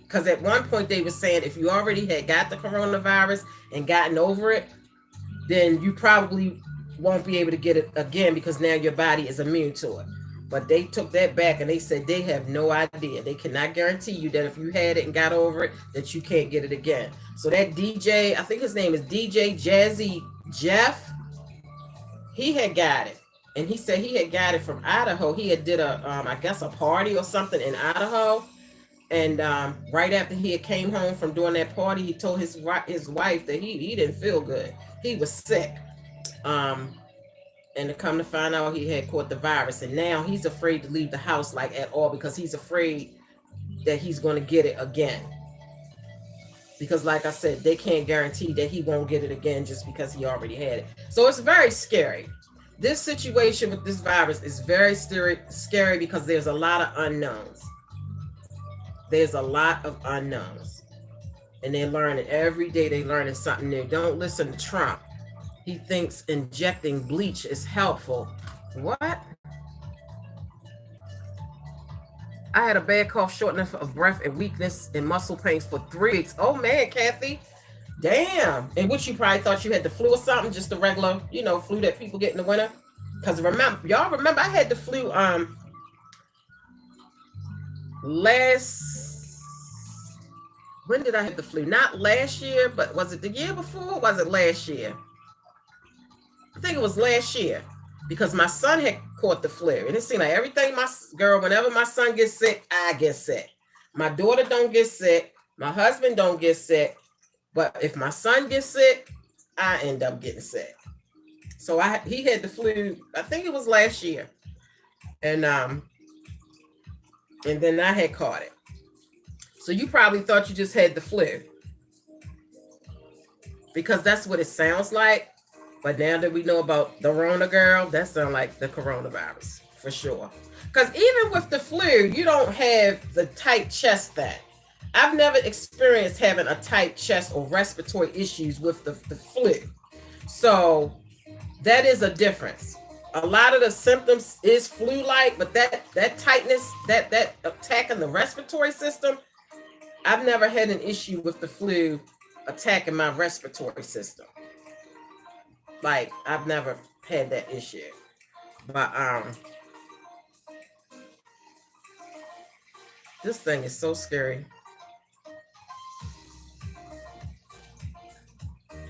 Because at one point they were saying if you already had got the coronavirus and gotten over it, then you probably won't be able to get it again because now your body is immune to it. But they took that back and they said they have no idea. They cannot guarantee you that if you had it and got over it, that you can't get it again. So that DJ, I think his name is DJ Jazzy Jeff, he had got it. And he said he had got it from Idaho. He had did I guess a party or something in Idaho. And right after he had came home from doing that party, he told his wife that he didn't feel good. He was sick. And to come to find out, he had caught the virus. And now he's afraid to leave the house like at all because he's afraid that he's going to get it again. Because like I said, they can't guarantee that he won't get it again just because he already had it. So it's very scary. This situation with this virus is very scary because there's a lot of unknowns. There's a lot of unknowns. And they're learning every day. They're learning something new. Don't listen to Trump. He thinks injecting bleach is helpful. What? I had a bad cough, shortness of breath, and weakness and muscle pains for 3 weeks. Oh man, Kathy. Damn. And what, you probably thought you had the flu or something, just the regular, flu that people get in the winter. Because y'all remember I had the flu when did I have the flu? Not last year, but was it the year before? Or was it last year? I think it was last year because my son had caught the flu. And it seemed like everything, whenever my son gets sick, I get sick. My daughter don't get sick. My husband don't get sick. But if my son gets sick, I end up getting sick. So he had the flu, I think it was last year. And then I had caught it. So you probably thought you just had the flu because that's what it sounds like. But now that we know about the Rona girl, that sounds like the coronavirus for sure. Because even with the flu, you don't have the tight chest thing. I've never experienced having a tight chest or respiratory issues with the flu. So that is a difference. A lot of the symptoms is flu-like, but that tightness, that attacking the respiratory system, I've never had an issue with the flu attacking my respiratory system. Like I've never had that issue. But this thing is so scary.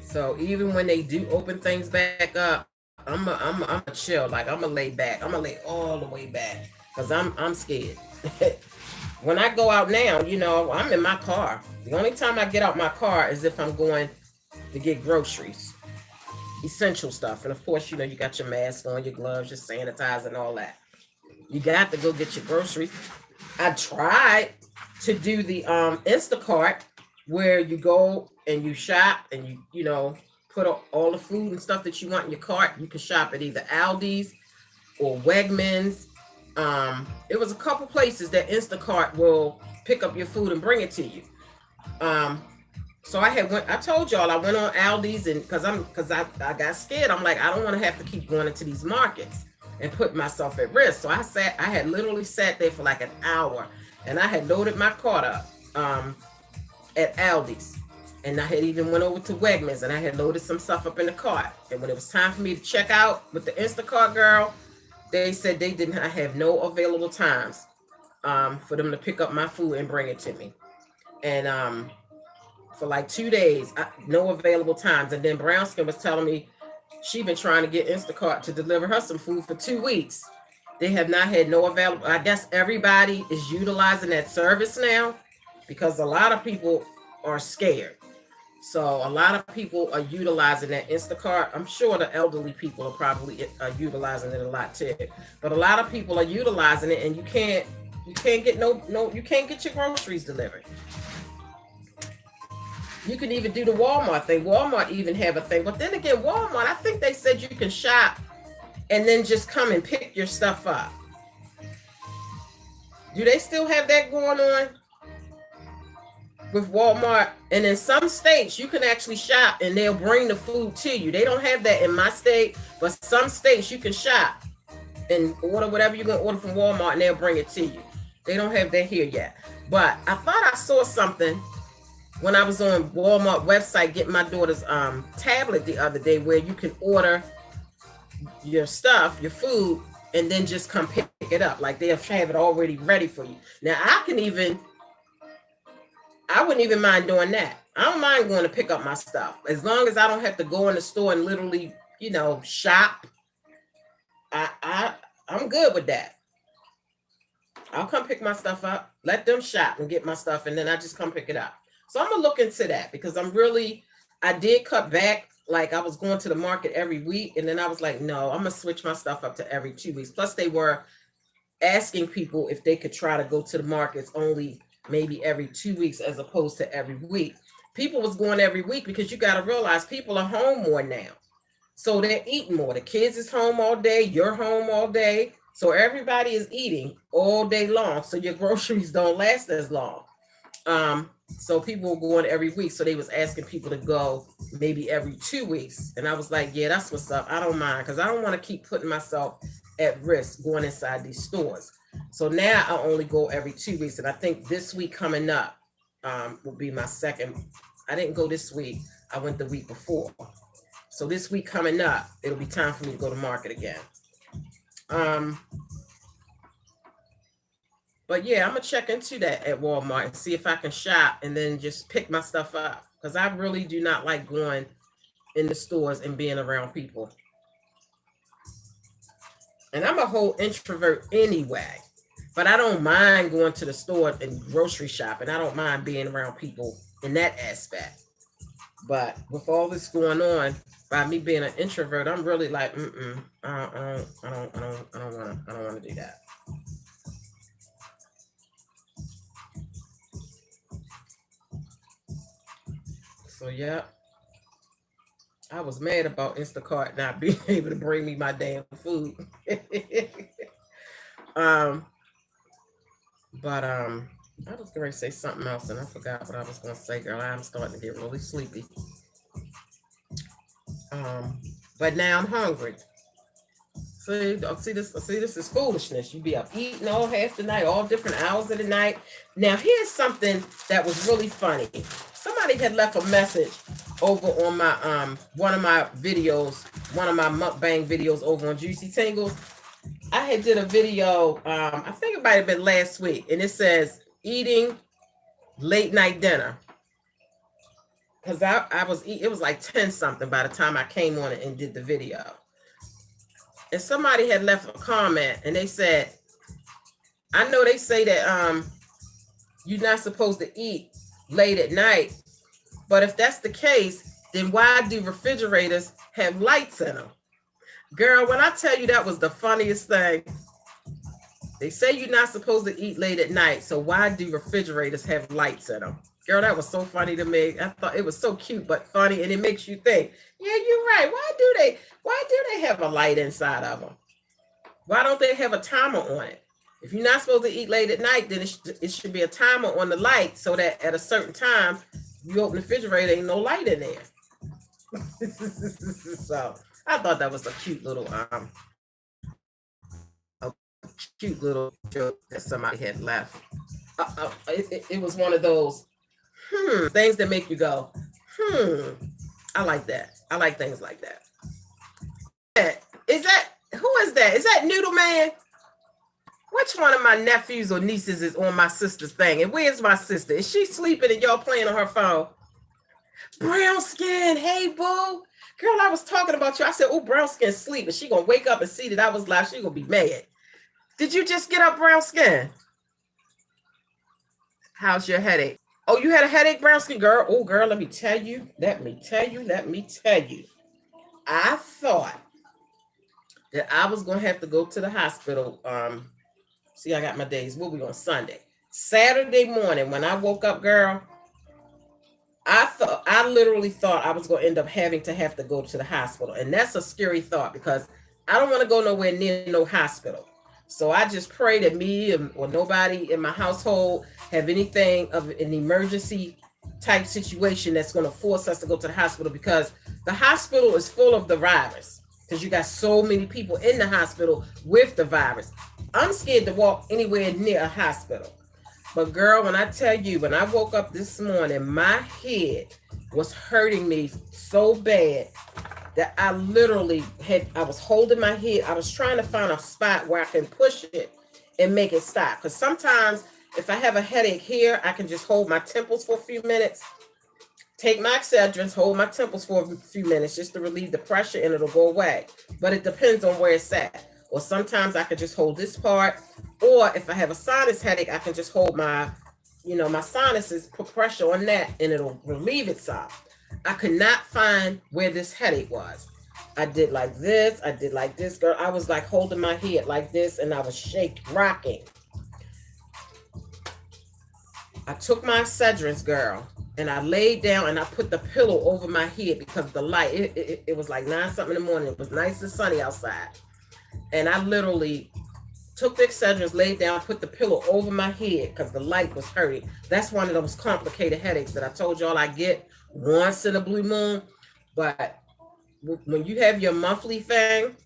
So even when they do open things back up, I'm a chill. Like I'm gonna lay back. I'm gonna lay all the way back because I'm scared. When I go out now, you know, I'm in my car. The only time I get out my car is if I'm going to get groceries, essential stuff, and of course, you know, you got your mask on, your gloves, your sanitizer, and all that. You got to go get your groceries. I tried to do the Instacart where you go and you shop and you know put all the food and stuff that you want in your cart. You can shop at either Aldi's or Wegmans. It was a couple places that Instacart will pick up your food and bring it to you. So I told y'all I went on Aldi's and because I got scared. I'm like, I don't want to have to keep going into these markets and put myself at risk. So I had literally sat there for like an hour and I had loaded my cart up at Aldi's. And I had even went over to Wegmans and I had loaded some stuff up in the cart. And when it was time for me to check out with the Instacart girl, they said they did not have no available times for them to pick up my food and bring it to me. And for like 2 days, no available times. And then Brownskin was telling me she'd been trying to get Instacart to deliver her some food for 2 weeks. They have not had no available. I guess everybody is utilizing that service now because a lot of people are scared. So a lot of people are utilizing that Instacart. I'm sure the elderly people are probably utilizing it a lot too. But a lot of people are utilizing it, and you can't get you can't get your groceries delivered. You can even do the Walmart thing. Walmart even have a thing. But then again, Walmart, I think they said you can shop and then just come and pick your stuff up. Do they still have that going on with Walmart? And in some states, you can actually shop and they'll bring the food to you. They don't have that in my state, but some states you can shop and order whatever you're going to order from Walmart and they'll bring it to you. They don't have that here yet. But I thought I saw something when I was on Walmart website getting my daughter's tablet the other day where you can order your stuff, your food, and then just come pick it up. Like they'll have it already ready for you. Now I wouldn't even mind doing that. I don't mind going to pick up my stuff. As long as I don't have to go in the store and literally, you know, shop. I'm good with that. I'll come pick my stuff up, let them shop and get my stuff, and then I just come pick it up. So I'm gonna look into that because I did cut back. Like I was going to the market every week, and then I was like, no, I'm gonna switch my stuff up to every 2 weeks. Plus they were asking people if they could try to go to the markets only maybe every 2 weeks as opposed to every week. People was going every week because you got to realize people are home more now. So they're eating more. The kids is home all day. You're home all day. So everybody is eating all day long. So your groceries don't last as long. So people were going every week. So they was asking people to go maybe every 2 weeks. And I was like, yeah, that's what's up. I don't mind because I don't want to keep putting myself at risk going inside these stores. So now I only go every 2 weeks. And I think this week coming up will be my second. I didn't go this week. I went the week before. So this week coming up, it'll be time for me to go to market again. But yeah, I'm going to check into that at Walmart and see if I can shop and then just pick my stuff up. Because I really do not like going in the stores and being around people. And I'm a whole introvert anyway. But I don't mind going to the store and grocery shopping. I don't mind being around people in that aspect. But with all this going on, by me being an introvert, I'm really like, I don't want to do that. So yeah, I was mad about Instacart not being able to bring me my damn food. But I was going to say something else and I forgot what I was going to say, girl. I'm starting to get really sleepy. But now I'm hungry. See this is foolishness. You be up eating all half the night, all different hours of the night. Now here's something that was really funny. Somebody had left a message over on my one of my videos, one of my mukbang videos over on Juicy Tingles. I had did a video, I think it might have been last week, and it says eating late night dinner. Because I was eating, it was like 10 something by the time I came on it and did the video. And somebody had left a comment and they said, I know they say that you're not supposed to eat late at night, but if that's the case, then why do refrigerators have lights in them? Girl, when I tell you that was the funniest thing, they say you're not supposed to eat late at night, so why do refrigerators have lights in them? Girl, that was so funny to me. I thought it was so cute but funny, and it makes you think, yeah, you're right. Why do they have a light inside of them? Why don't they have a timer on it? If you're not supposed to eat late at night, then it should be a timer on the light so that at a certain time, you open the refrigerator, ain't no light in there. So I thought that was a cute little joke that somebody had left. It was one of those things that make you go, I like that. I like things like that. Who is that? Is that Noodle Man? Which one of my nephews or nieces is on my sister's thing? And where's my sister? Is she sleeping and y'all playing on her phone? Brown skin, hey boo. Girl, I was talking about you. I said, oh, brown skin sleep. And she gonna wake up and see that I was live. She gonna be mad. Did you just get up, brown skin? How's your headache? Oh, you had a headache, brown skin girl? Oh, girl, let me tell you. I thought that I was going to have to go to the hospital. See, I got my days. What we on Sunday? Saturday morning, when I woke up, girl, I literally thought I was going to end up having to go to the hospital. And that's a scary thought because I don't want to go nowhere near no hospital. So I just pray that me or nobody in my household have anything of an emergency type situation that's going to force us to go to the hospital, because the hospital is full of the virus, because you got so many people in the hospital with the virus. I'm scared to walk anywhere near a hospital. But girl, when I tell you, when I woke up this morning, my head was hurting me so bad that I literally I was holding my head. I was trying to find a spot where I can push it and make it stop. Because sometimes if I have a headache here, I can just hold my temples for a few minutes, take my Excedrins, hold my temples for a few minutes just to relieve the pressure, and it'll go away. But it depends on where it's at. Or sometimes I can just hold this part. Or if I have a sinus headache, I can just hold my sinuses, put pressure on that, and it'll relieve itself. I could not find where this headache was. I did like this, girl. I was like holding my head like this, and I was rocking. I took my Excedrins, girl, and I laid down and I put the pillow over my head because the light, it was like 9 something in the morning. It was nice and sunny outside. And I literally took the Excedrins, laid down, put the pillow over my head because the light was hurting. That's one of those complicated headaches that I told y'all I get once in a blue moon. But when you have your monthly thing,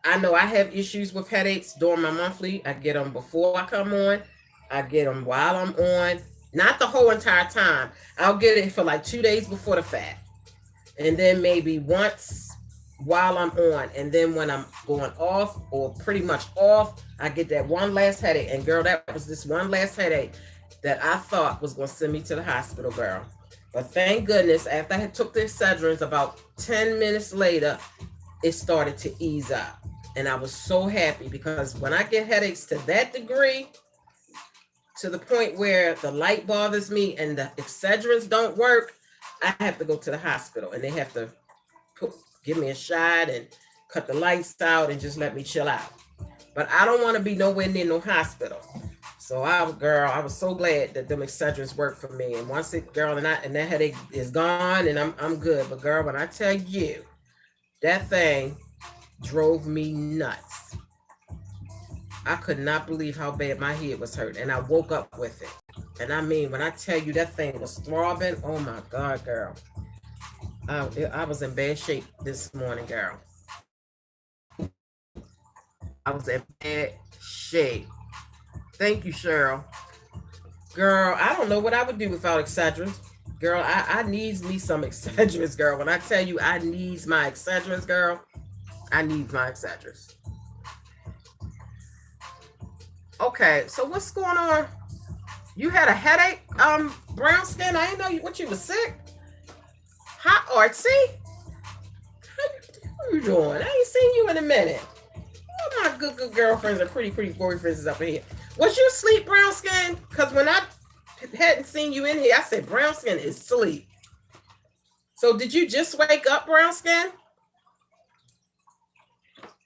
I know I have issues with headaches during my monthly. I get them before I come on. I get them while I'm on. Not the whole entire time. I'll get it for like 2 days before the fact. And then maybe once while I'm on. And then when I'm going off or pretty much off, I get that one last headache. And girl, that was this one last headache that I thought was going to send me to the hospital, girl. But thank goodness, after I had took the Excedrins, about 10 minutes later, it started to ease up. And I was so happy because when I get headaches to that degree, to the point where the light bothers me and the Excedrins don't work, I have to go to the hospital and they have to give me a shot and cut the lights out and just let me chill out. But I don't want to be nowhere near no hospital. So I was so glad that them Excedrins work for me. And once it, girl, and that headache is gone and I'm good. But girl, when I tell you, that thing drove me nuts. I could not believe how bad my head was hurt. And I woke up with it. And I mean, when I tell you that thing was throbbing, oh my God, girl. I was in bad shape this morning, girl. I was in bad shape. Thank you, Cheryl. Girl, I don't know what I would do without Excedrins. Girl, I needs me some Excedrins, girl. When I tell you I needs my Excedrins, girl, I need my Excedrins. Okay, so what's going on? You had a headache, brown skin? I didn't know what you was sick. Hot artsy? How you doing? I ain't seen you in a minute. All my good girlfriends and pretty boyfriends is up in here. Was you asleep, brown skin? Because when I hadn't seen you in here, I said brown skin is asleep. So did you just wake up, brown skin?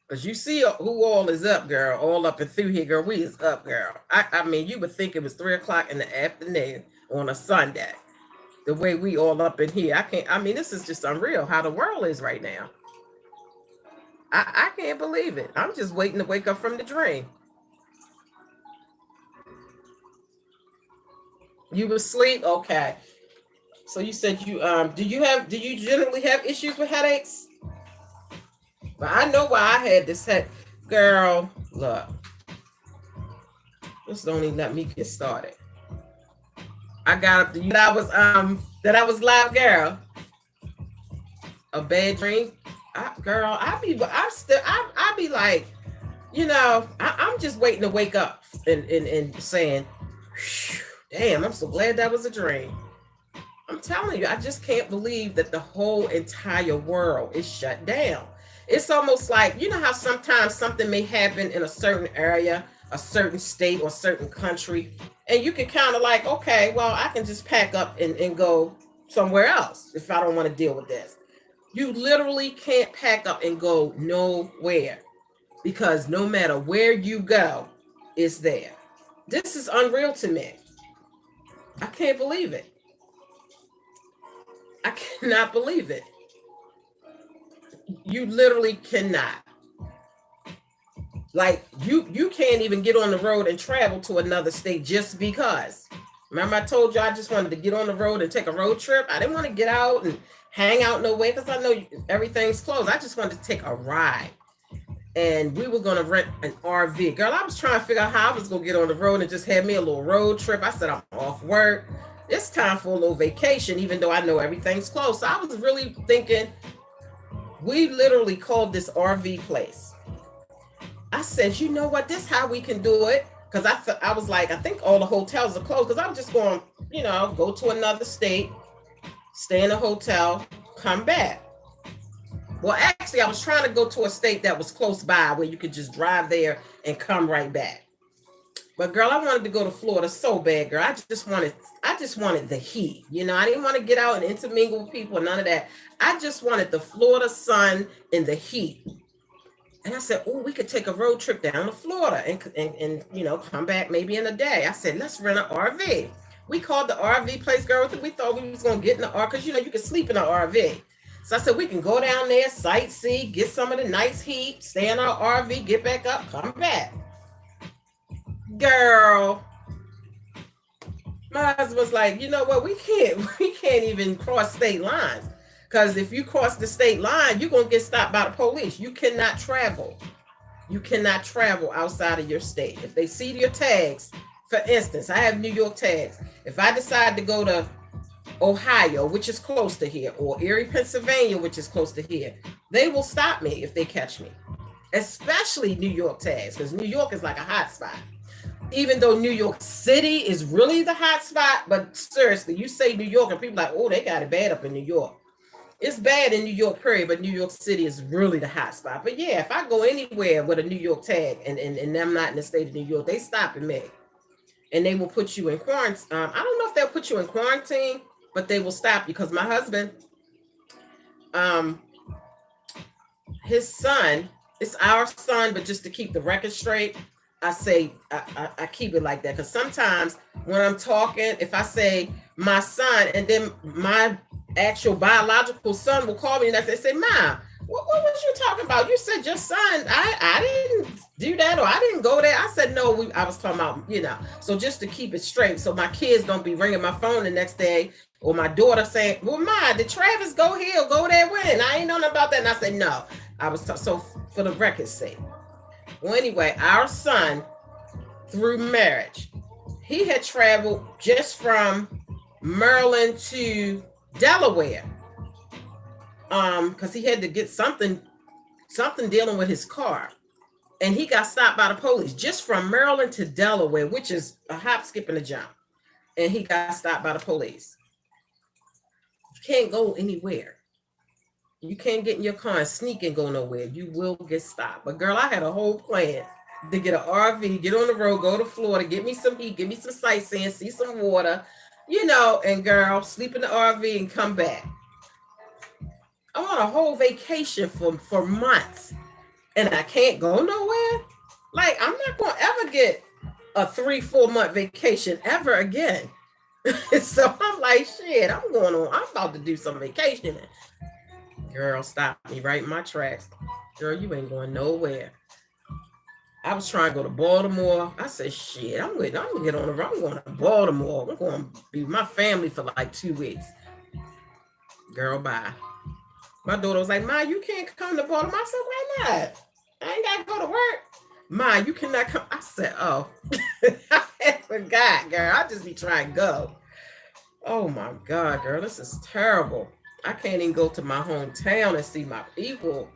Because you see who all is up, girl. All up and through here, girl. We is up, girl. I mean, you would think it was 3 o'clock in the afternoon on a Sunday. The way we all up in here. I mean, this is just unreal how the world is right now. I can't believe it. I'm just waiting to wake up from the dream. You were asleep? Okay. So you said you do you generally have issues with headaches? But I know why I had this head. Girl, look. Just don't even let me get started. I got up to you that I was live, girl. A bad dream. I be like, you know, I'm just waiting to wake up and saying, damn, I'm so glad that was a dream. I'm telling you, I just can't believe that the whole entire world is shut down. It's almost like, you know how sometimes something may happen in a certain area, a certain state or certain country, and you can kind of like, okay, well, I can just pack up and go somewhere else if I don't want to deal with this. You literally can't pack up and go nowhere because no matter where you go, it's there. This is unreal to me. I can't believe it. I cannot believe it. You literally cannot. Like you can't even get on the road and travel to another state just because. Remember I told you I just wanted to get on the road and take a road trip? I didn't want to get out and hang out nowhere because I know everything's closed. I just wanted to take a ride. And we were going to rent an RV. Girl, I was trying to figure out how I was going to get on the road and just have me a little road trip. I said, I'm off work. It's time for a little vacation, even though I know everything's closed. So I was really thinking, we literally called this RV place. I said, you know what? This is how we can do it. Because I was like, I think all the hotels are closed. Because I was just going, you know, go to another state, stay in a hotel, come back. Well, actually, I was trying to go to a state that was close by where you could just drive there and come right back. But girl, I wanted to go to Florida so bad, girl. I just wanted the heat. You know, I didn't want to get out and intermingle with people, none of that. I just wanted the Florida sun and the heat. And I said, oh, we could take a road trip down to Florida and you know, come back maybe in a day. I said, let's rent an RV. We called the RV place, girl. We thought we was going to get in the RV because, you know, you could sleep in an RV. So I said, we can go down there, sightsee, get some of the nice heat, stay in our RV, get back up, come back. Girl, my husband was like, you know what? We can't even cross state lines. Because if you cross the state line, you're going to get stopped by the police. You cannot travel. You cannot travel outside of your state. If they see your tags, for instance, I have New York tags. If I decide to go to Ohio, which is close to here, or Erie, Pennsylvania, which is close to here, they will stop me if they catch me. Especially New York tags, because New York is like a hot spot. Even though New York City is really the hot spot, but seriously, you say New York and people are like, oh, they got it bad up in New York. It's bad in New York, period, but New York City is really the hot spot. But yeah, if I go anywhere with a New York tag and I'm not in the state of New York, they stopping me. And they will put you in quarantine. I don't know if they'll put you in quarantine, but they will stop you because my husband, his son, it's our son, but just to keep the record straight, I say I keep it like that because sometimes when I'm talking, if I say my son and then my actual biological son will call me and I say, Mom, what was you talking about? You said your son. I didn't do that or I didn't go there. I said no. I was talking about, you know. So just to keep it straight, so my kids don't be ringing my phone the next day or my daughter saying, well, Ma, did Travis go here or go there when? I ain't know nothing about that. And I said no. I was so for the record's sake. Well, anyway, our son, through marriage, he had traveled just from Maryland to Delaware. Because he had to get something dealing with his car. And he got stopped by the police just from Maryland to Delaware, which is a hop, skip, and a jump. And he got stopped by the police. You can't go anywhere. You can't get in your car and sneak and go nowhere. You will get stopped. But girl, I had a whole plan to get an RV, get on the road, go to Florida, get me some heat, get me some sightseeing, see some water, you know, and girl, sleep in the RV and come back. I want a whole vacation for months and I can't go nowhere. Like, I'm not going to ever get a 3-4 month vacation ever again. So I'm like, shit, I'm about to do some vacationing. Girl, stop me right in my tracks. Girl, you ain't going nowhere. I was trying to go to Baltimore. I said, shit, I'm gonna get on the road. I'm going to Baltimore. I'm going to be with my family for like 2 weeks. Girl, bye. My daughter was like, Ma, you can't come to Baltimore. I said, why not? I ain't got to go to work. Ma, you cannot come. I said, oh. I forgot, girl. I just be trying to go. Oh, my God, girl. This is terrible. I can't even go to my hometown and see my people.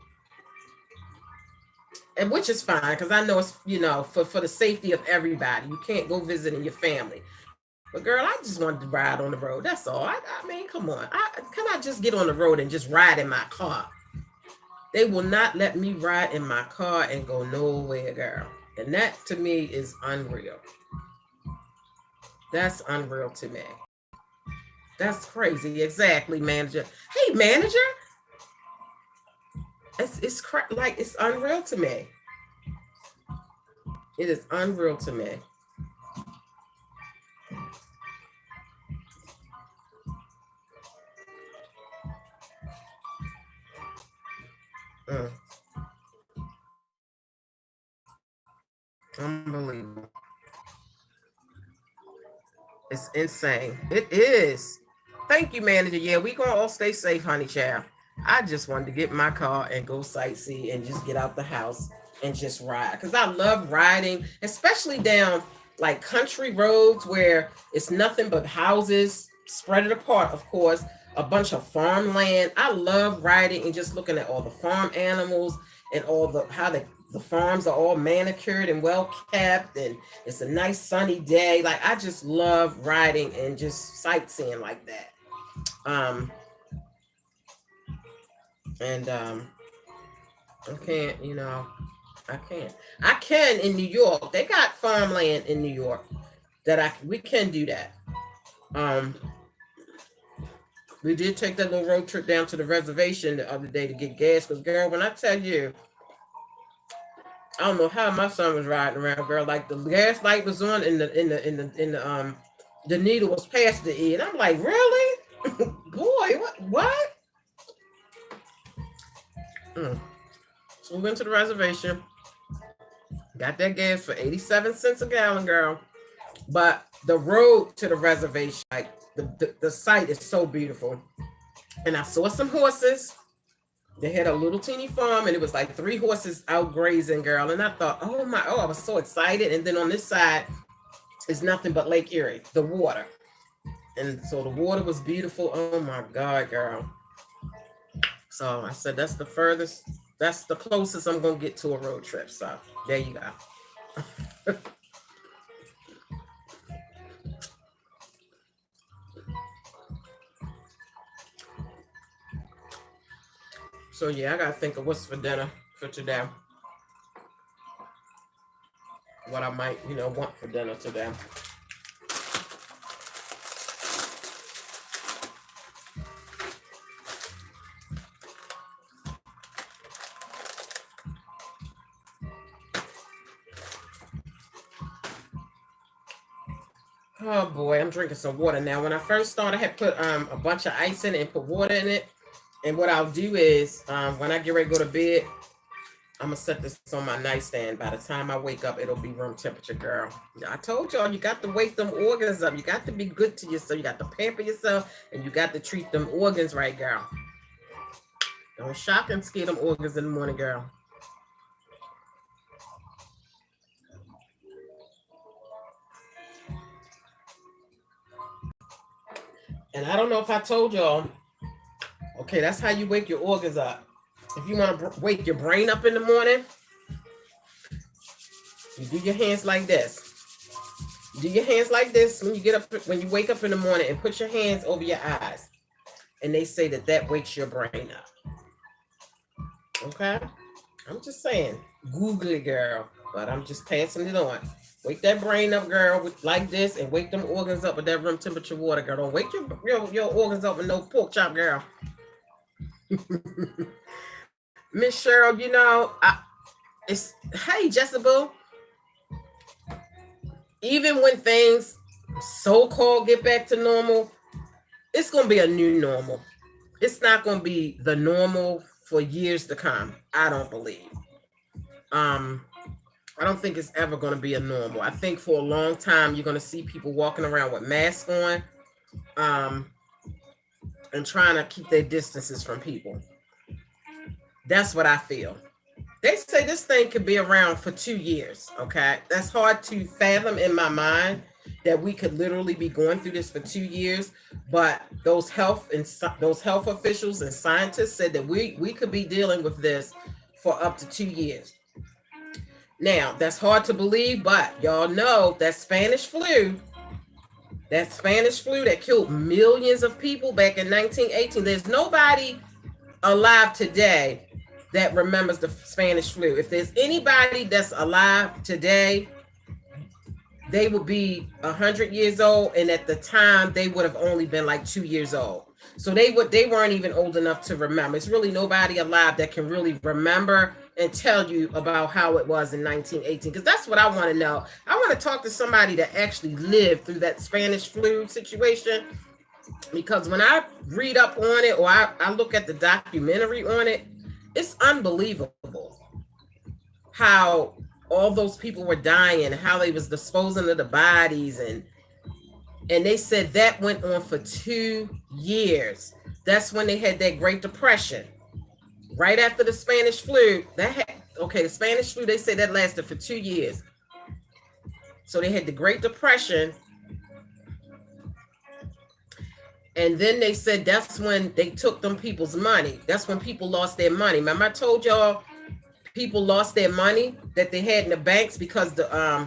And which is fine, because I know it's, you know, for the safety of everybody. You can't go visiting your family. But girl, I just wanted to ride on the road. That's all. I mean, come on. Can I just get on the road and just ride in my car? They will not let me ride in my car and go nowhere, girl. And that to me is unreal. That's unreal to me. That's crazy. Exactly, manager. Hey, manager. It's like it's unreal to me. It is unreal to me. Unbelievable. It's insane. It is. Thank you, manager. Yeah, we gonna all stay safe, honey child. I just wanted to get in my car and go sightsee and just get out the house and just ride. Because I love riding, especially down like country roads where it's nothing but houses spread apart, of course, a bunch of farmland. I love riding and just looking at all the farm animals and all how the farms are all manicured and well kept, and it's a nice sunny day. Like, I just love riding and just sightseeing like that. I can't, you know, I can't. I can in New York. They got farmland in New York that we can do that. We did take that little road trip down to the reservation the other day to get gas. Because, girl, when I tell you, I don't know how my son was riding around, girl. Like, the gas light was on and the needle was past the E. And I'm like, really? Boy, what? So we went to the reservation, got that gas for 87 cents a gallon, girl. But the road to the reservation, like the site is so beautiful. And I saw some horses. They had a little teeny farm, and it was like 3 horses out grazing, girl. And I thought, I was so excited. And then on this side is nothing but Lake Erie, the water. And so the water was beautiful. Oh my God, girl. So I said, that's the closest I'm going to get to a road trip. So there you go. So yeah, I got to think of what's for dinner for today. What I might, want for dinner today. Oh boy, I'm drinking some water now. When I first started, I had put a bunch of ice in it and put water in it. And what I'll do is, when I get ready to go to bed, I'm gonna set this on my nightstand. By the time I wake up, it'll be room temperature, girl. I told y'all, you got to wake them organs up. You got to be good to yourself. You got to pamper yourself, and you got to treat them organs right, girl. Don't shock and scare them organs in the morning, girl. And I don't know if I told y'all, okay, that's how you wake your organs up. If you want to wake your brain up in the morning, you do your hands like this. Do your hands like this when you get up, when you wake up in the morning, and put your hands over your eyes. And they say that that wakes your brain up. Okay? I'm just saying, Google it, girl. But I'm just passing it on. Wake that brain up, girl, with, like this, and wake them organs up with that room temperature water, girl. Don't wake your organs up with no pork chop, girl. Miss Cheryl, you know, it's, hey, Jessica. Even when things so-called get back to normal, it's going to be a new normal. It's not going to be the normal for years to come. I don't believe. I don't think it's ever going to be a normal. I think for a long time, you're going to see people walking around with masks on, and trying to keep their distances from people. That's what I feel. They say this thing could be around for 2 years. Okay. That's hard to fathom in my mind, that we could literally be going through this for 2 years. But those health officials and scientists said that we could be dealing with this for up to 2 years. Now, that's hard to believe, but y'all know that Spanish flu that killed millions of people back in 1918. There's nobody alive today that remembers the Spanish flu. If there's anybody that's alive today, they would be 100 years old, and at the time they would have only been like 2 years old. So they weren't even old enough to remember. It's really nobody alive that can really remember and tell you about how it was in 1918, because that's what I want to know. I want to talk to somebody that actually lived through that Spanish flu situation, because when I read up on it, or I look at the documentary on it, it's unbelievable how all those people were dying, how they was disposing of the bodies, and they said that went on for 2 years. That's when they had that Great Depression. Right after the Spanish flu, the Spanish flu, they said that lasted for 2 years. So they had the Great Depression. And then they said that's when they took them people's money. That's when people lost their money. Remember I told y'all people lost their money that they had in the banks because I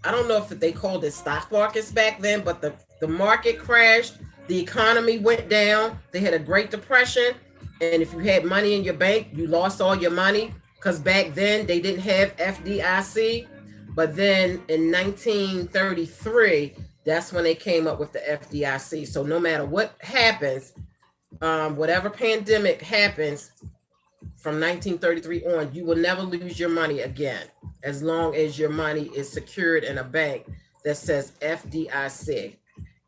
don't know if they called it stock markets back then, but the market crashed, the economy went down, they had a Great Depression, and if you had money in your bank, you lost all your money, because back then they didn't have FDIC. But then in 1933, that's when they came up with the FDIC. So no matter what happens, whatever pandemic happens from 1933 on, you will never lose your money again, as long as your money is secured in a bank that says FDIC.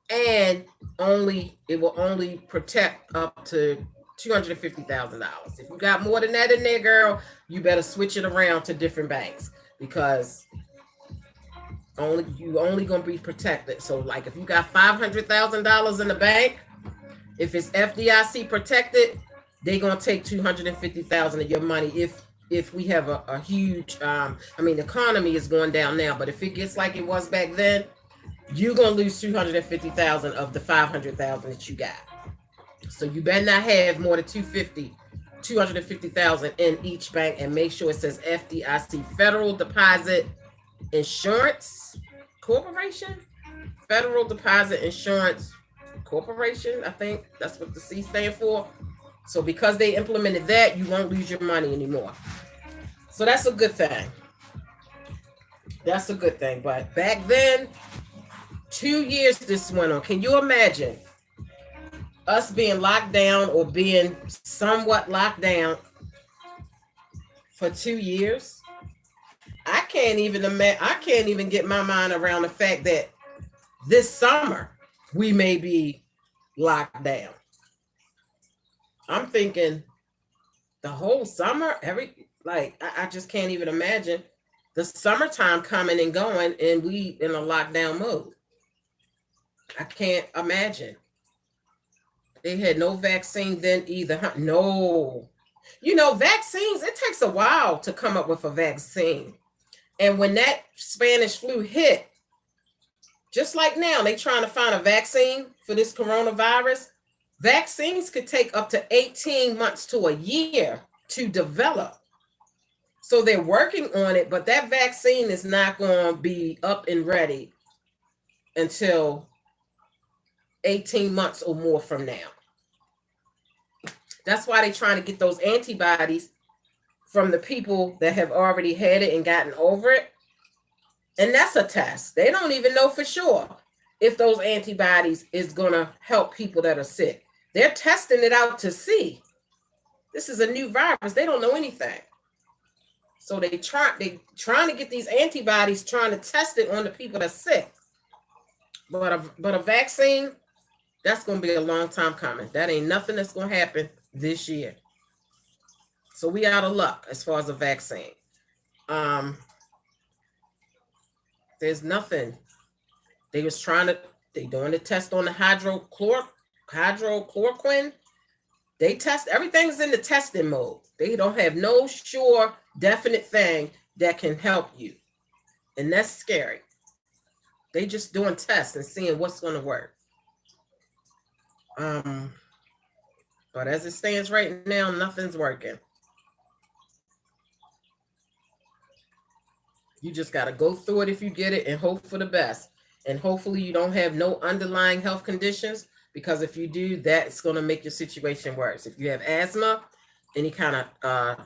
And it will only protect up to $250,000. If you got more than that in there, girl, you better switch it around to different banks, because you only gonna be protected. So like if you got $500,000 in the bank, if it's FDIC protected, they gonna take $250,000 of your money. If we have a huge, the economy is going down now, but if it gets like it was back then, you're gonna lose $250,000 of the $500,000 that you got. So you better not have more than $250,000 in each bank, and make sure it says FDIC, Federal Deposit Insurance Corporation. Federal Deposit Insurance Corporation, I think that's what the C stand for. So because they implemented that, you won't lose your money anymore. So that's a good thing. That's a good thing. But back then, 2 years this went on. Can you imagine us being locked down, or being somewhat locked down for 2 years? I can't even get my mind around the fact that this summer we may be locked down. I'm thinking the whole summer, I just can't even imagine the summertime coming and going and we in a lockdown mode. I can't imagine. They had no vaccine then either. No. Vaccines, it takes a while to come up with a vaccine. And when that Spanish flu hit, Just like now, they trying to find a vaccine for this coronavirus. Vaccines could take up to 18 months to a year to develop. So they're working on it, but that vaccine is not going to be up and ready until 18 months or more from now. That's why they're trying to get those antibodies from the people that have already had it and gotten over it. And that's a test. They don't even know for sure if those antibodies is going to help people that are sick. They're testing it out to see. This is a new virus. They don't know anything. So they trying to get these antibodies, trying to test it on the people that's sick. But a vaccine, that's going to be a long time coming. That ain't nothing that's going to happen this year. So we out of luck as far as a vaccine. There's nothing. They doing the test on the hydrochloroquine. They test, everything's in the testing mode. They don't have no sure, definite thing that can help you. And that's scary. They just doing tests and seeing what's going to work. But as it stands right now, nothing's working. You just got to go through it if you get it and hope for the best. And hopefully you don't have no underlying health conditions, because if you do, that's going to make your situation worse. If you have asthma, any kind of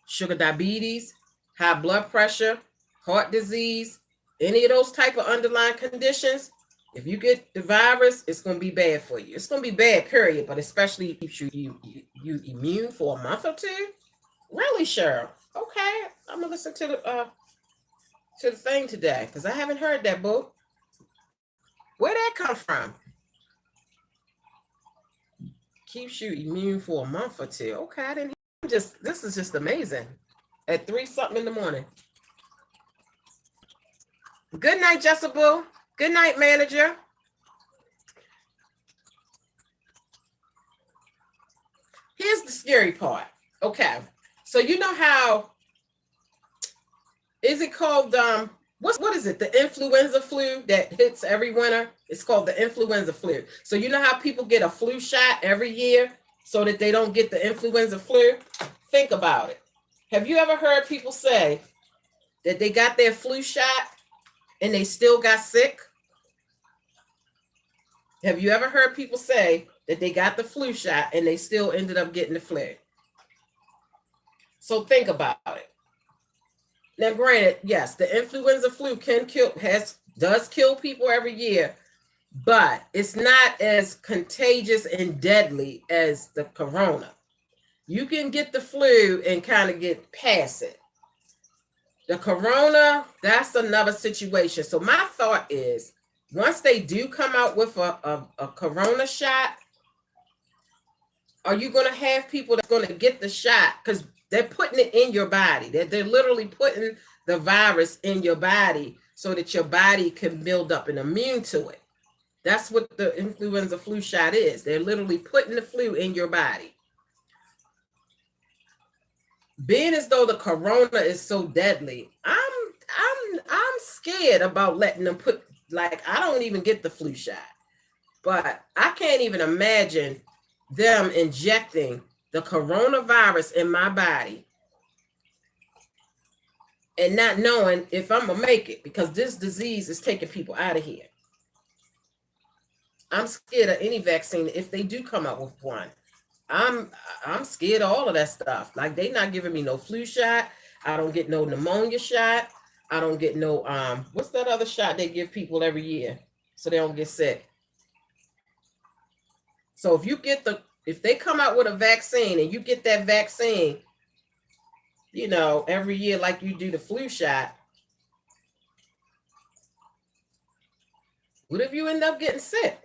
sugar diabetes, high blood pressure, heart disease, any of those type of underlying conditions, if you get the virus, it's going to be bad for you. It's going to be bad, period, but especially keeps you immune for a month or two. Really, Cheryl? Okay, I'm going to listen to the thing today, because I haven't heard that, boo. Where'd that come from? Keeps you immune for a month or two. Okay, I didn't hear. This is just amazing. At 3-something in the morning. Good night, Jessica. Good night, manager. Here's the scary part. Okay, so you know how, is it called, what is it? The influenza flu that hits every winter? It's called the influenza flu. So you know how people get a flu shot every year so that they don't get the influenza flu? Think about it. Have you ever heard people say that they got their flu shot and they still got sick? Have you ever heard people say that they got the flu shot and they still ended up getting the flu? So think about it. Now, granted, yes, the influenza flu does kill people every year, but it's not as contagious and deadly as the corona. You can get the flu and kind of get past it. The corona, that's another situation. So my thought is, once they do come out with a corona shot, are you going to have people that's going to get the shot? Because they're putting it in your body. They're literally putting the virus in your body so that your body can build up an immune to it. That's what the influenza flu shot is. They're literally putting the flu in your body. Being as though the corona is so deadly, I'm scared about letting them put, like, I don't even get the flu shot, but I can't even imagine them injecting the coronavirus in my body and not knowing if I'm gonna make it, because this disease is taking people out of here. I'm scared of any vaccine if they do come up with one. I'm scared of all of that stuff. Like, they not giving me no flu shot. I don't get no pneumonia shot. I don't get no what's that other shot they give people every year so they don't get sick? So if they come out with a vaccine and you get that vaccine, you know, every year like you do the flu shot, what if you end up getting sick?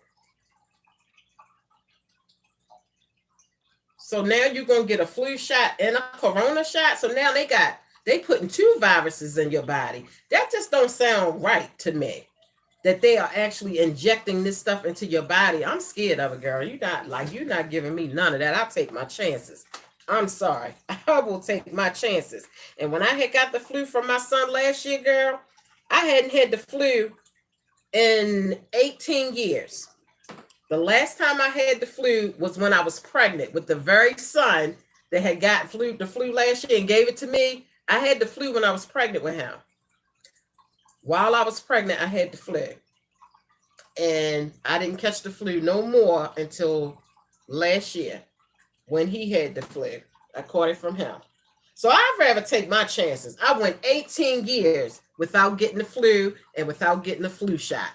So now you're going to get a flu shot and a corona shot. So now they putting two viruses in your body. That just don't sound right to me, that they are actually injecting this stuff into your body. I'm scared of it, girl. You're not giving me none of that. I'll take my chances. I'm sorry. I will take my chances. And when I had got the flu from my son last year, girl, I hadn't had the flu in 18 years. The last time I had the flu was when I was pregnant with the very son that had got the flu last year and gave it to me. I had the flu when I was pregnant with him. While I was pregnant, I had the flu. And I didn't catch the flu no more until last year when he had the flu. I caught it from him. So I'd rather take my chances. I went 18 years without getting the flu and without getting the flu shot.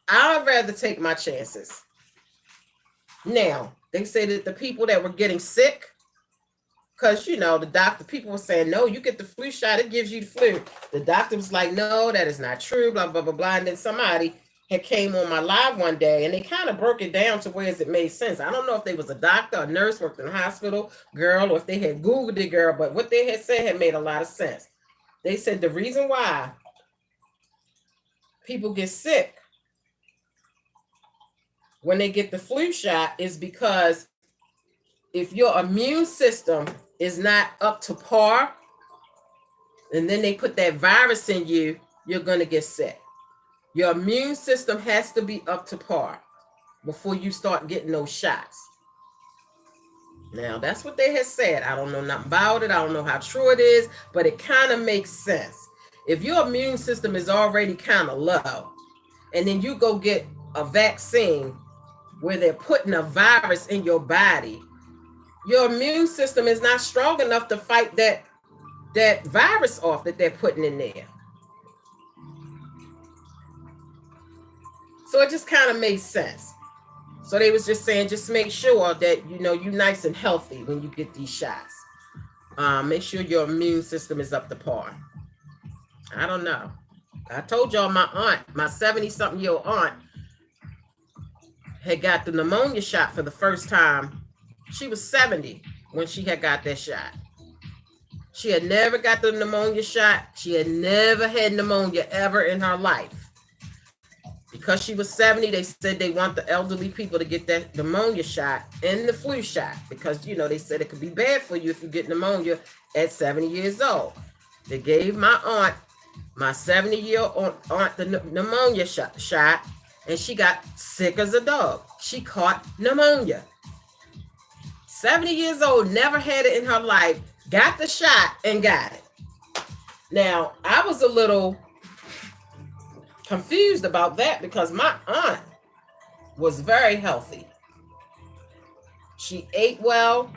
I'd rather take my chances. Now, they say that the people that were getting sick, because, you know, people were saying, no, you get the flu shot, it gives you the flu. The doctor was like, no, that is not true, blah, blah, blah, blah. And then somebody had came on my live one day and they kind of broke it down to where it made sense. I don't know if they was a doctor, a nurse, worked in a hospital, girl, or if they had Googled it, girl, but what they had said had made a lot of sense. They said the reason why people get sick when they get the flu shot is because if your immune system is not up to par, and then they put that virus in you, you're going to get sick. Your immune system has to be up to par before you start getting those shots. Now, that's what they had said. I don't know nothing about it. I don't know how true it is, but it kind of makes sense. If your immune system is already kind of low, and then you go get a vaccine where they're putting a virus in your body, your immune system is not strong enough to fight that virus off that they're putting in there. So it just kind of made sense. So they was just saying, just make sure that, you know, you're nice and healthy when you get these shots. Make sure your immune system is up to par. I don't know. I told y'all my aunt, my 70-something-year-old aunt, had got the pneumonia shot for the first time. She was 70 when she had got that shot. She had never got the pneumonia shot. She had never had pneumonia ever in her life. Because she was 70, they said they want the elderly people to get that pneumonia shot and the flu shot because, you know, they said it could be bad for you if you get pneumonia at 70 years old. They gave my aunt, my 70-year-old aunt, the pneumonia shot, and she got sick as a dog. She caught pneumonia. 70 years old, never had it in her life, got the shot and got it. Now, I was a little confused about that because my aunt was very healthy. She ate well.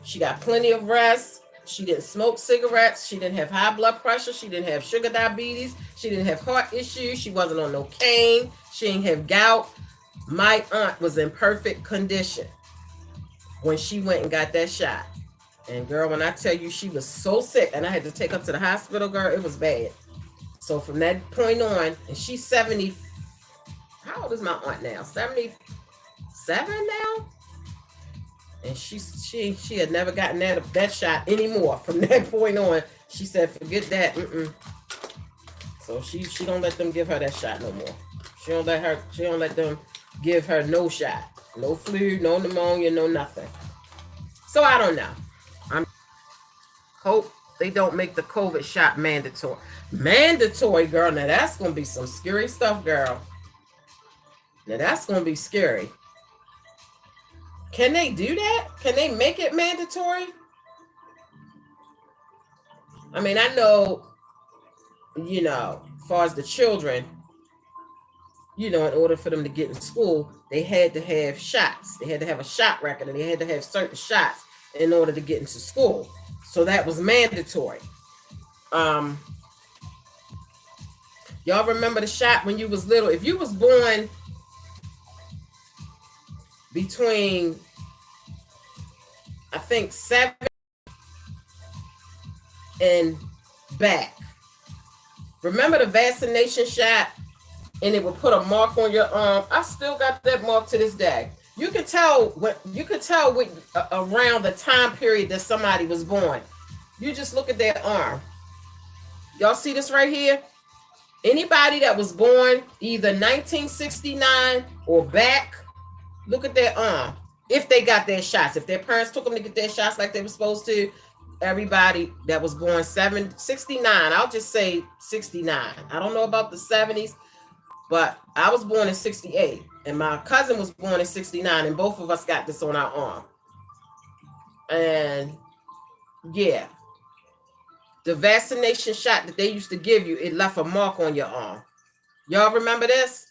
She got plenty of rest. She didn't smoke cigarettes. She didn't have high blood pressure. She didn't have sugar diabetes. She didn't have heart issues. She wasn't on no cane. She didn't have gout. My aunt was in perfect condition when she went and got that shot. And girl, when I tell you she was so sick and I had to take her to the hospital, girl, it was bad. So from that point on, and she's 70, how old is my aunt now? 77 now? And she had never gotten that shot anymore. From that point on, she said, forget that. So she don't let them give her that shot no more. She don't let them give her no shot. No flu, no pneumonia, no nothing. So I don't know. I hope they don't make the COVID shot mandatory. Mandatory, girl. Now that's going to be some scary stuff, girl. Now that's going to be scary. Can they do that? Can they make it mandatory? I mean, I know, you know, as far as the children, you know, in order for them to get in school, they had to have shots. They had to have a shot record, and they had to have certain shots in order to get into school. So that was mandatory. Y'all remember the shot when you was little? If you was born between, I think, 7 and back. Remember the vaccination shot? And it would put a mark on your arm. I still got that mark to this day. You could tell around the time period that somebody was born. You just look at their arm. Y'all see this right here? Anybody that was born either 1969 or back, look at their arm. If they got their shots, if their parents took them to get their shots like they were supposed to, everybody that was born 69, I'll just say 69. I don't know about the 70s. But I was born in 68 and my cousin was born in 69 and both of us got this on our arm. And yeah, the vaccination shot that they used to give you, it left a mark on your arm. Y'all remember this?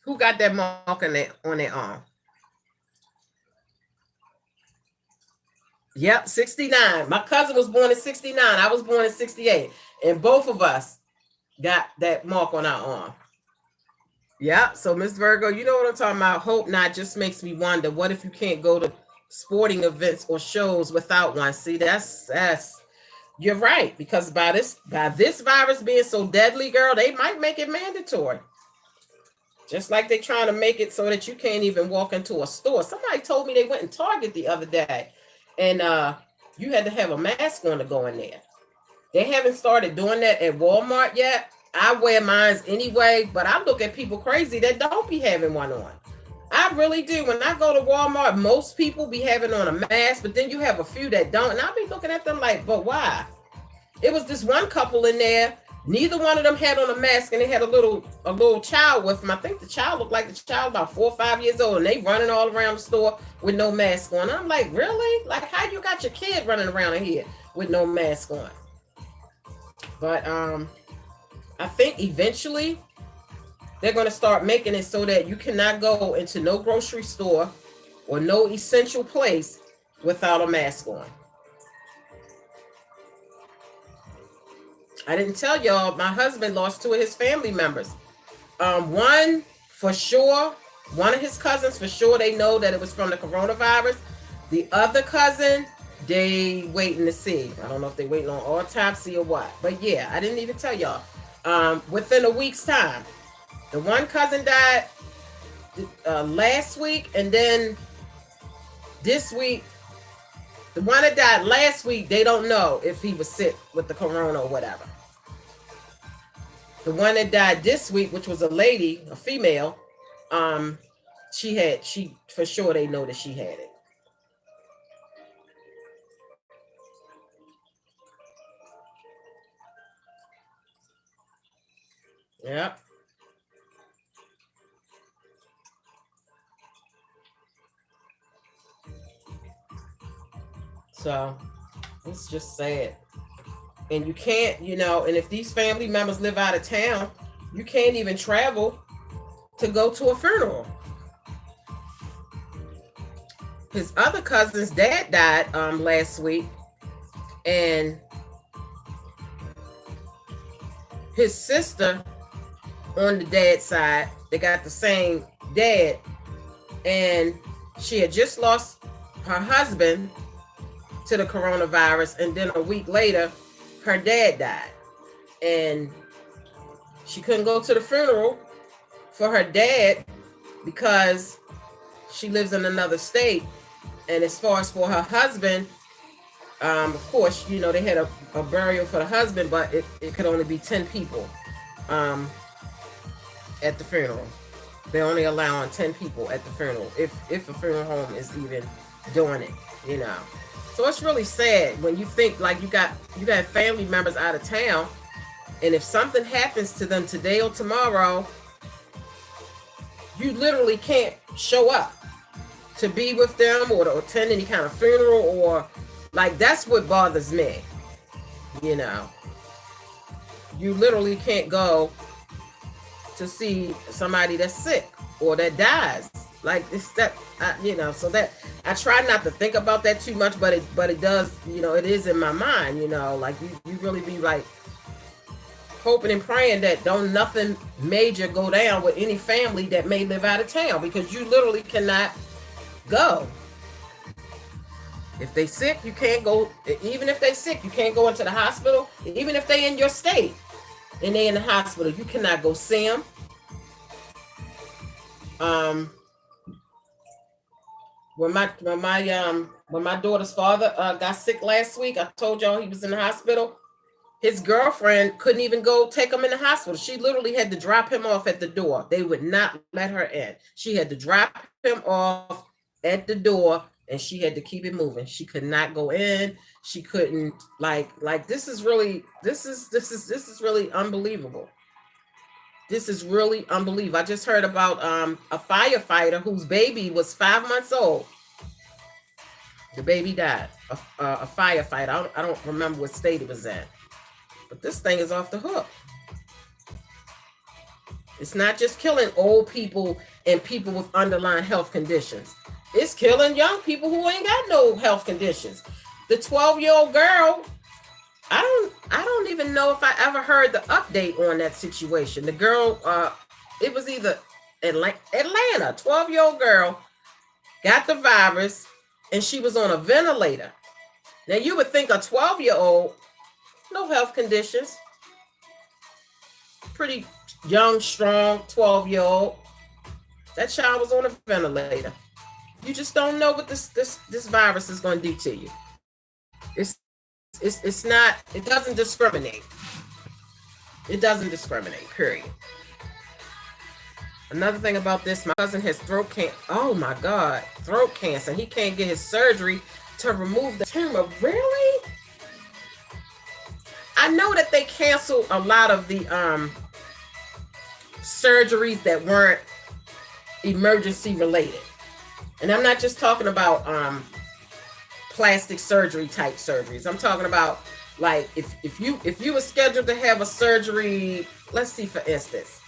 Who got that mark on their arm? Yep, 69. My cousin was born in 69. I was born in 68. And both of us got that mark on our arm. Yep. So Miss Virgo, you know what I'm talking about. Hope not just makes me wonder, what if you can't go to sporting events or shows without one? See, that's you're right, because by this virus being so deadly, girl, they might make it mandatory. Just like they're trying to make it so that you can't even walk into a store. Somebody told me they went in Target the other day and you had to have a mask on to go in there. They haven't started doing that at Walmart yet. I wear mine anyway, but I look at people crazy that don't be having one on. I really do. When I go to Walmart, most people be having on a mask, but then you have a few that don't. And I'll be looking at them like, but why? It was this one couple in there. Neither one of them had on a mask, and they had a little child with them. I think the child looked like the child about 4 or 5 years old, and they running all around the store with no mask on. I'm like, really? Like, how you got your kid running around in here with no mask on? But I think eventually they're going to start making it so that you cannot go into no grocery store or no essential place without a mask on. I didn't tell y'all, my husband lost 2 of his family members. One for sure, one of his cousins for sure, they know that it was from the coronavirus. The other cousin, they waiting to see. I don't know if they waiting on autopsy or what. But yeah, I didn't even tell y'all. Within a week's time, the one cousin died last week, and then this week, the one that died last week, they don't know if he was sick with the corona or whatever. The one that died this week, which was a lady, a female, she for sure they know that she had it. Yep. So it's just sad. And you can't, and if these family members live out of town, you can't even travel to go to a funeral. His other cousin's dad died last week, and his sister on the dad's side, they got the same dad, and she had just lost her husband to the coronavirus, and then a week later her dad died, and she couldn't go to the funeral for her dad because she lives in another state. And as far as for her husband, of course, they had a burial for the husband, but it could only be 10 people at the funeral. They're only allowing 10 people at the funeral if a funeral home is even doing it, So it's really sad when you think like you got family members out of town, and if something happens to them today or tomorrow, you literally can't show up to be with them or to attend any kind of funeral, or like, that's what bothers me. You literally can't go to see somebody that's sick or that dies. Like, it's that, so that I try not to think about that too much, but it does, it is in my mind, like you really be like hoping and praying that don't nothing major go down with any family that may live out of town, because you literally cannot go. If they sick, you can't go. Even if they sick, you can't go into the hospital. Even if they in your state and they in the hospital, you cannot go see them. When my daughter's father got sick last week, I told y'all he was in the hospital. His girlfriend couldn't even go take him in the hospital. She literally had to drop him off at the door. They would not let her in. She had to drop him off at the door, and she had to keep it moving. She could not go in. She couldn't, like this is really unbelievable. this is really unbelievable. I just heard about a firefighter whose baby was 5 months old. The baby died. A firefighter. I don't remember what state it was in. But this thing is off the hook. It's not just killing old people and people with underlying health conditions. It's killing young people who ain't got no health conditions. The 12-year-old girl, I don't even know if I ever heard the update on that situation. The girl, it was either Atlanta, 12-year-old girl got the virus and she was on a ventilator. Now you would think a 12-year-old, no health conditions, pretty young, strong 12-year-old. That child was on a ventilator. You just don't know what this virus is going to do to you. It's not, it doesn't discriminate. It doesn't discriminate, period. Another thing about this, my cousin has throat cancer. Oh my God, throat cancer. He can't get his surgery to remove the tumor. Really? I know that they canceled a lot of the surgeries that weren't emergency related. And I'm not just talking about plastic surgery type surgeries. I'm talking about like if you were scheduled to have a surgery, let's see, for instance,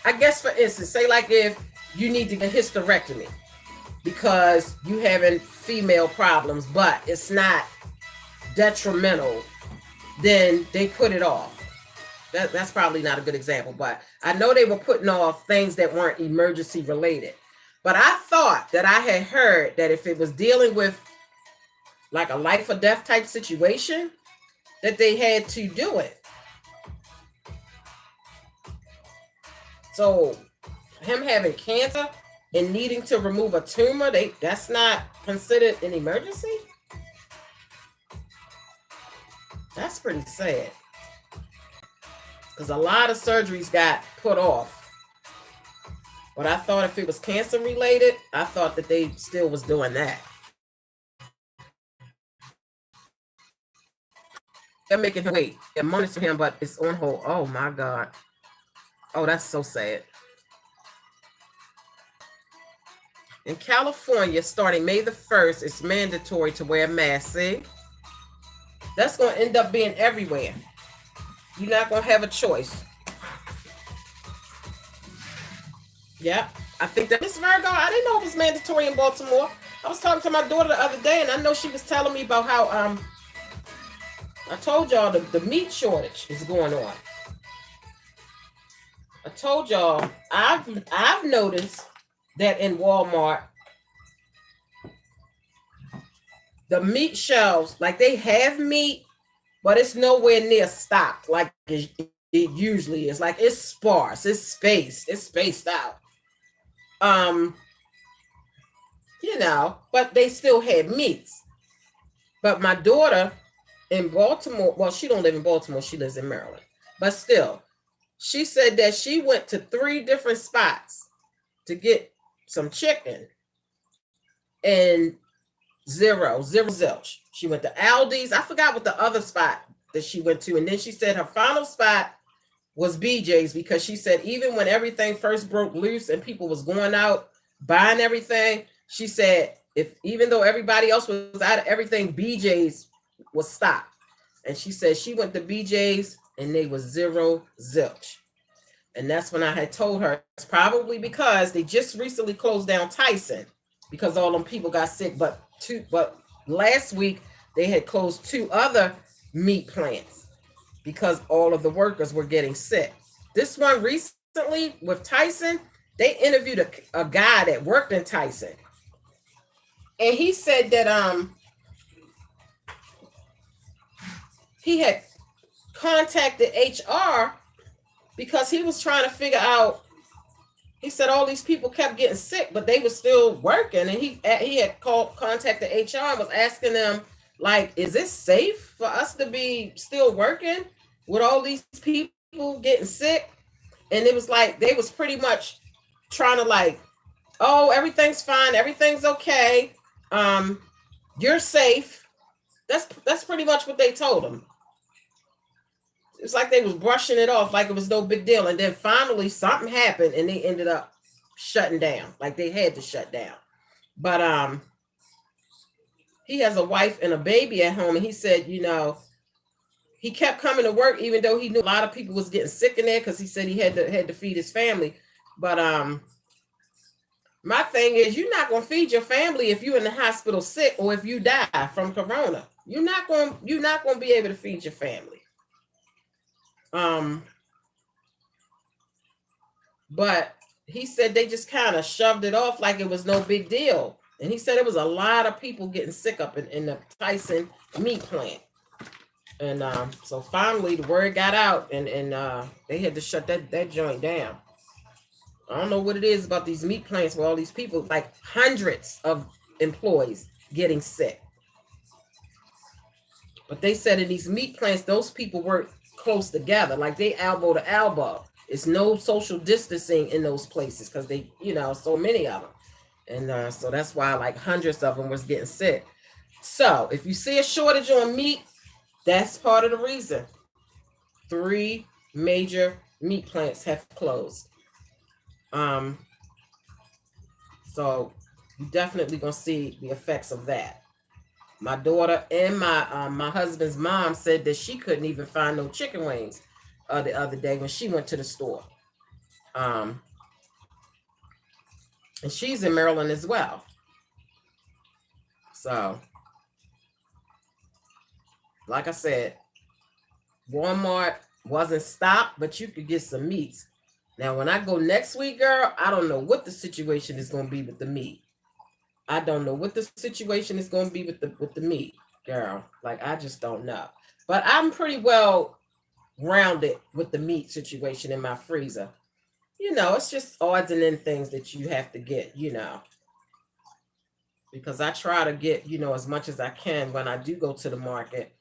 I guess for instance, say like if you need to get a hysterectomy because you having female problems, but it's not detrimental, then they put it off. That's probably not a good example, but I know they were putting off things that weren't emergency related. But I thought that I had heard that if it was dealing with like a life or death type situation, that they had to do it. So him having cancer and needing to remove a tumor, that's not considered an emergency? That's pretty sad. Because a lot of surgeries got put off. But I thought if it was cancer related, I thought that they still was doing that. They're making him wait. They're monitoring him, but it's on hold. Oh my God. Oh, that's so sad. In California, starting May the 1st, it's mandatory to wear a mask. See? That's going to end up being everywhere. You're not going to have a choice. Yeah, I think that Miss Virgo, I didn't know it was mandatory in Baltimore. I was talking to my daughter the other day, and I know she was telling me about how I told y'all the meat shortage is going on. I told y'all I've noticed that in Walmart, the meat shelves, like they have meat, but it's nowhere near stocked like it usually is. Like it's sparse, it's spaced out. You know, but they still had meats. But my daughter in Baltimore, well, she don't live in Baltimore, she lives in Maryland. But still, she said that she went to 3 different spots to get some chicken and zero zilch. She went to Aldi's. I forgot what the other spot that she went to. And then she said her final spot was BJ's, because she said even when everything first broke loose and people was going out buying everything, she said even though everybody else was out of everything, BJ's was stocked. And she said she went to BJ's and they was zero zilch. And that's when I had told her it's probably because they just recently closed down Tyson because all them people got sick. But last week they had closed 2 other meat plants because all of the workers were getting sick. This one recently with Tyson, they interviewed a guy that worked in Tyson. And he said that he had contacted HR because he was trying to figure out, he said all these people kept getting sick, but they were still working. And he had contacted HR and was asking them, like, is it safe for us to be still working with all these people getting sick? And it was like, they was pretty much trying to like, oh, everything's fine. Everything's okay. You're safe. That's pretty much what they told him. it's like they was brushing it off like it was no big deal. And then finally something happened and they ended up shutting down. Like they had to shut down. But he has a wife and a baby at home, and he said, you know, he kept coming to work even though he knew a lot of people was getting sick in there because he said he had to feed his family. But my thing is, you're not gonna feed your family if you're in the hospital sick or if you die from corona. You're not gonna be able to feed your family. But he said they just kind of shoved it off like it was no big deal. And he said it was a lot of people getting sick up in the Tyson meat plant. And so finally the word got out and they had to shut that joint down. I don't know what it is about these meat plants where all these people, like hundreds of employees getting sick. But they said in these meat plants, those people work close together, like they elbow to elbow. It's no social distancing in those places because they, you know, so many of them. And so that's why like hundreds of them was getting sick. So if you see a shortage on meat, that's part of the reason. 3 major meat plants have closed. So you definitely gonna see the effects of that. My daughter and my husband's mom said that she couldn't even find no chicken wings the other day when she went to the store. And she's in Maryland as well. So, like I said, Walmart wasn't stopped, but you could get some meats. Now, when I go next week, girl, I don't know what the situation is going to be with the meat. I don't know what the situation is going to be with the meat, girl. Like, I just don't know. But I'm pretty well rounded with the meat situation in my freezer. You know, it's just odds and ends things that you have to get, you know. Because I try to get, you know, as much as I can when I do go to the market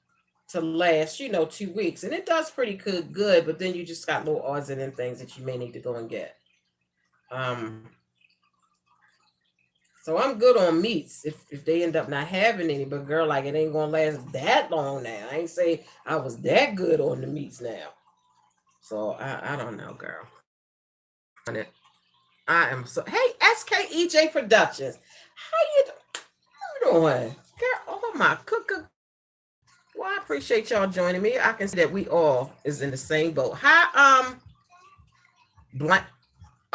to last, you know, 2 weeks. And it does pretty good, but then you just got little odds and ends things that you may need to go and get. So I'm good on meats if they end up not having any, but girl, like it ain't gonna last that long now. I ain't say I was that good on the meats now. So I don't know, girl. I am so, hey, SKEJ Productions. How you doing? Girl, oh my cooker. Well, I appreciate y'all joining me. I can see that we all is in the same boat. Hi,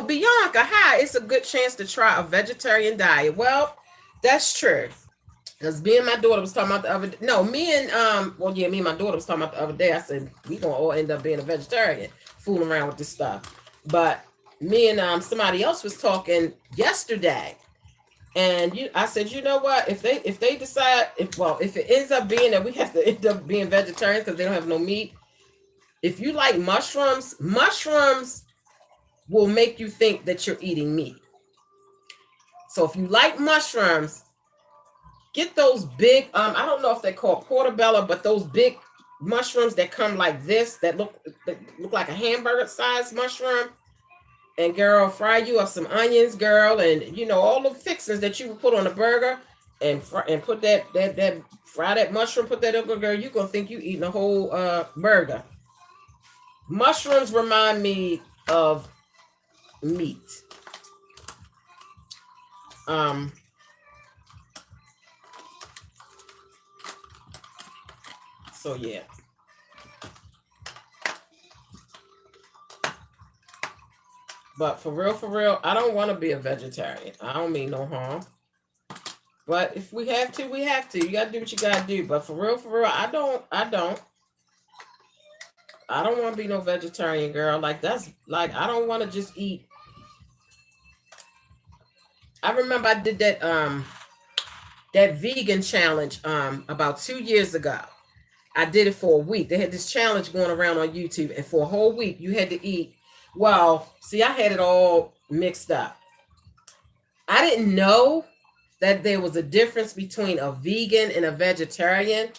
Bianca, hi. It's a good chance to try a vegetarian diet. Well, that's true. Because me and my daughter was talking about the other day. No, me and my daughter was talking about the other day. I said, we gonna all end up being a vegetarian, fooling around with this stuff. But me and somebody else was talking yesterday. And I said, you know what? If they decide, if it ends up being that we have to end up being vegetarians because they don't have no meat. If you like mushrooms will make you think that you're eating meat. So if you like mushrooms, get those big, I don't know if they're called portobello, but those big mushrooms that come like this, that look like a hamburger sized mushroom. And girl, fry you up some onions, girl, and you know all the fixings that you would put on a burger, and put that fry that mushroom, put that up, girl. You gonna think you eating a whole burger. Mushrooms remind me of meat. So yeah. But for real, I don't want to be a vegetarian. I don't mean no harm. But if we have to, we have to. You gotta do what you gotta do. But for real, I don't want to be no vegetarian, girl. Like that's like I don't want to just eat. I remember I did that vegan challenge about 2 years ago. I did it for a week. They had this challenge going around on YouTube, and for a whole week you had to eat. Well, see, I had it all mixed up. I didn't know that there was a difference between a vegan and a vegetarian.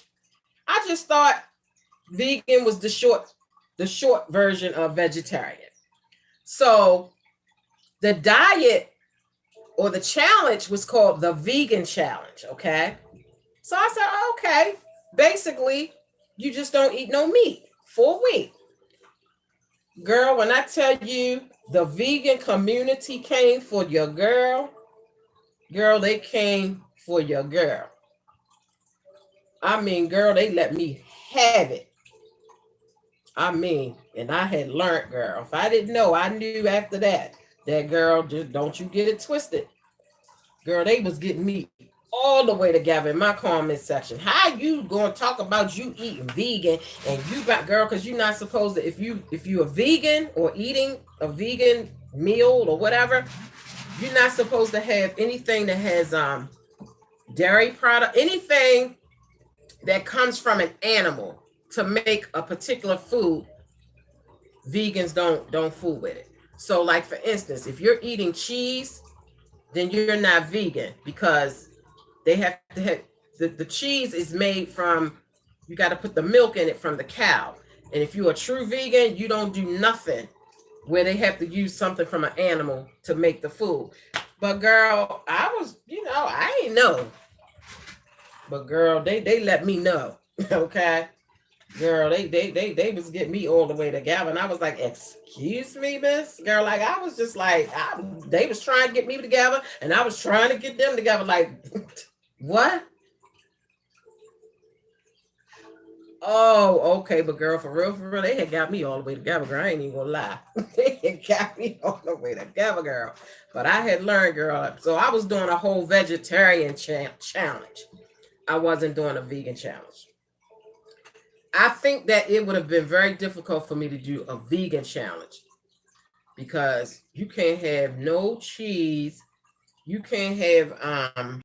I just thought vegan was the short version of vegetarian. So the diet or the challenge was called the vegan challenge, okay? So I said, okay, basically, you just don't eat no meat for a week. Girl, when I tell you the vegan community came for your girl, girl, they came for your girl. I mean, girl, they let me have it. I mean, and I had learned, girl. If I didn't know, I knew after that. That girl, just don't you get it twisted. Girl, they was getting me all the way together in my comment section. How you gonna talk about you eating vegan and you got girl, because you're not supposed to if you a vegan or eating a vegan meal or whatever, you're not supposed to have anything that has dairy product, anything that comes from an animal to make a particular food. Vegans don't fool with it. So like for instance, if you're eating cheese, then you're not vegan because they have to have the cheese is made from, you got to put the milk in it from the cow. And if you're a true vegan, you don't do nothing where they have to use something from an animal to make the food. But girl, I was, I ain't know. But girl, they let me know. Okay. Girl, they was getting me all the way to Gavin. I was like, excuse me, miss? Girl, like I was just like, they was trying to get me together and I was trying to get them together. Like, what? Oh, okay, but girl, for real, they had got me all the way together, girl. I ain't even gonna lie. They had got me all the way together, girl. But I had learned, girl. So I was doing a whole vegetarian challenge. I wasn't doing a vegan challenge. I think that it would have been very difficult for me to do a vegan challenge because you can't have no cheese, you can't have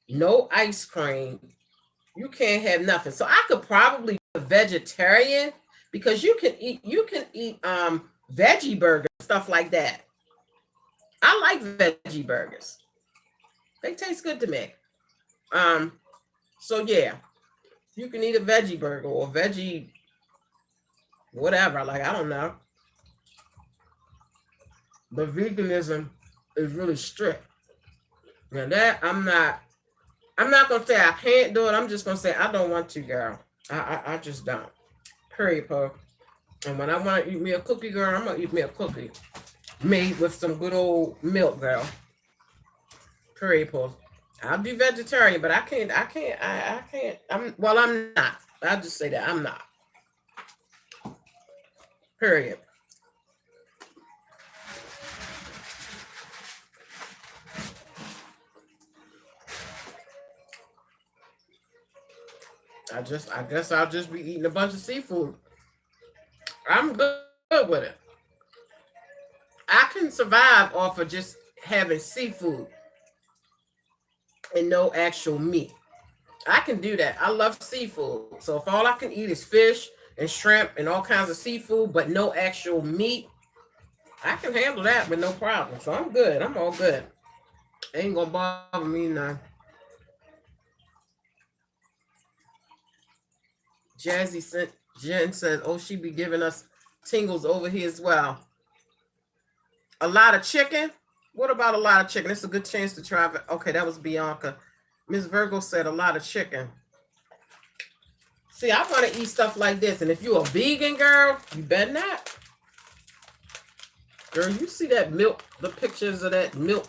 no ice cream, you can't have nothing. So I could probably be a vegetarian because you can eat veggie burgers, stuff like that. I like veggie burgers. They taste good to me. So yeah, you can eat a veggie burger or veggie whatever. Like, I don't know. But veganism is really strict. Now that I'm not gonna say I can't do it. I'm just gonna say I don't want to, girl. I just don't. Period, po. And when I want to eat me a cookie, girl, I'm gonna eat me a cookie made with some good old milk, girl. Period, po. I'll be vegetarian, but I can't. I'm not. I'll just say that I'm not. Period. I guess I'll just be eating a bunch of seafood. I'm good with it. I can survive off of just having seafood and no actual meat. I can do that. I love seafood. So if all I can eat is fish and shrimp and all kinds of seafood, but no actual meat, I can handle that with no problem. So I'm good. I'm all good. Ain't gonna bother me now. Jen says, oh, she be giving us tingles over here as well. A lot of chicken? What about a lot of chicken? It's a good chance to try it. Okay, that was Bianca. Miss Virgo said a lot of chicken. See, I want to eat stuff like this. And if you're a vegan girl, you better not. Girl, you see that milk, the pictures of that milk.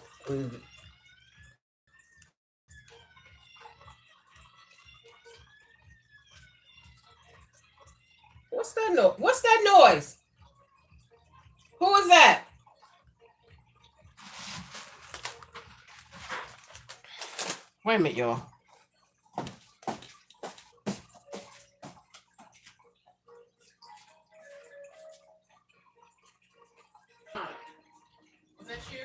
What's that noise? What's that noise? Who is that? Wait a minute, y'all. Was that you?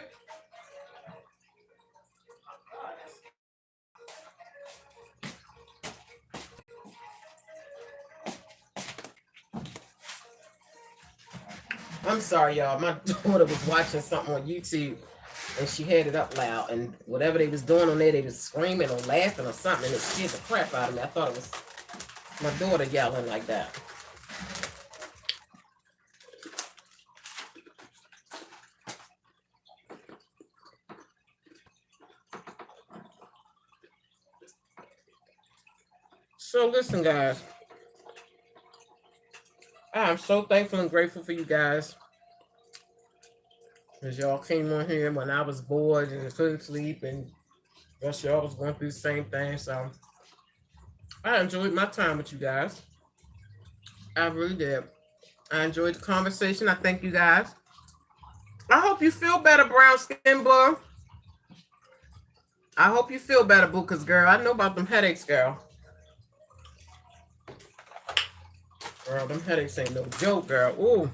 I'm sorry, y'all. My daughter was watching something on YouTube and she had it up loud, and whatever they was doing on there, they was screaming or laughing or something, and it scared the crap out of me. I thought it was my daughter yelling like that. So listen, guys. I'm so thankful and grateful for you guys. Because y'all came on here when I was bored and couldn't sleep, and guess y'all was going through the same thing. So I enjoyed my time with you guys. I really did. I enjoyed the conversation. I thank you guys. I hope you feel better, brown skin boy. I hope you feel better, boo, because, girl, I know about them headaches, girl. Girl, them headaches ain't no joke, girl. Ooh.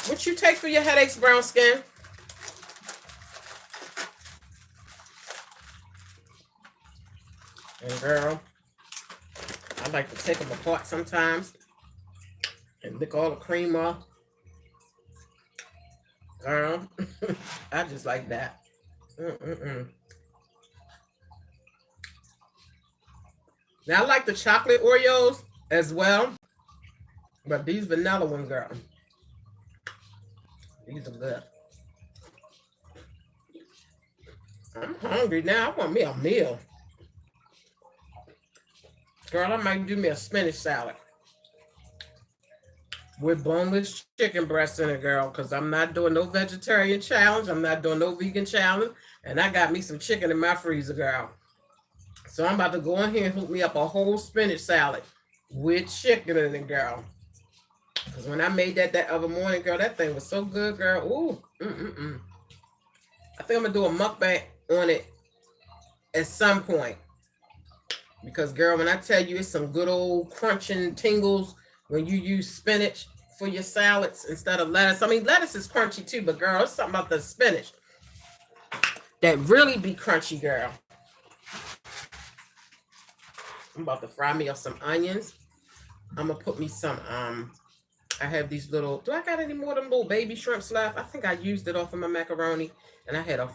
What you take for your headaches, brown skin? And, girl, I like to take them apart sometimes and lick all the cream off. Girl, I just like that. Now, I like the chocolate Oreos as well, but these vanilla ones, girl, these are good. I'm hungry now. I want me a meal. Girl, I might do me a spinach salad with boneless chicken breast in it, girl, because I'm not doing no vegetarian challenge. I'm not doing no vegan challenge. And I got me some chicken in my freezer, girl. So I'm about to go in here and hook me up a whole spinach salad with chicken in it, girl. Because when I made that other morning, girl, that thing was so good, girl. Ooh, I think I'm going to do a mukbang on it at some point. Because, girl, when I tell you it's some good old crunching tingles when you use spinach for your salads instead of lettuce. I mean, lettuce is crunchy too, but, girl, it's something about the spinach that really be crunchy, girl. I'm about to fry me up some onions. I'm going to put me some, I have these little, do I got any more of them little baby shrimps left? I think I used it off of my macaroni, and I had a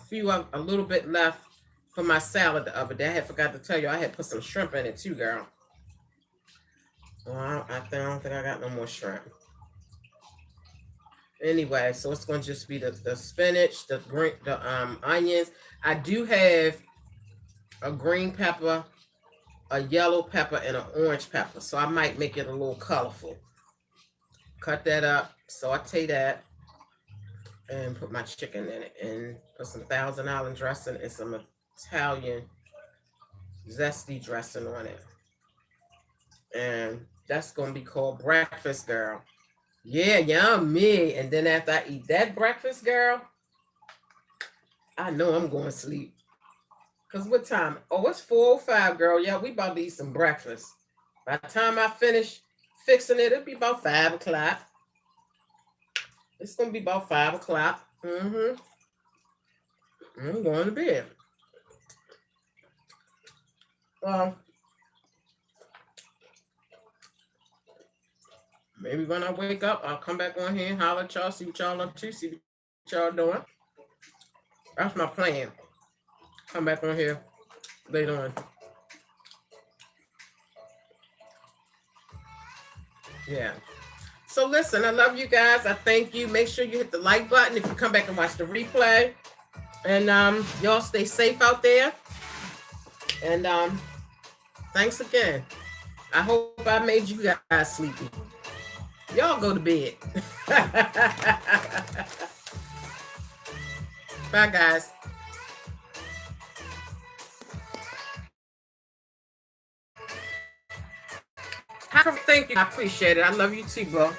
little bit left for my salad the other day. I had forgot to tell you, I had put some shrimp in it too, girl. Well, I don't think I got no more shrimp. Anyway, so it's going to just be the spinach, the onions. I do have a green pepper, a yellow pepper, and an orange pepper. So I might make it a little colorful. Cut that up, saute that, and put my chicken in it, and put some Thousand Island dressing and some Italian zesty dressing on it. And that's going to be called breakfast, girl. Yeah, yummy. And then after I eat that breakfast, girl, I know I'm going to sleep. Because what time? Oh, it's 4:05, girl. Yeah, we about to eat some breakfast. By the time I finish fixing it, it'll be about 5 o'clock. It's going to be about 5 o'clock. I'm going to bed. Well, maybe when I wake up, I'll come back on here and holler at y'all, see what y'all up to, see what y'all doing. That's my plan. Come back on here later on. Yeah. So listen, I love you guys. I thank you. Make sure you hit the like button if you come back and watch the replay. And y'all stay safe out there. And thanks again. I hope I made you guys sleepy. Y'all go to bed. Bye, guys. Thank you. I appreciate it. I love you too, bro.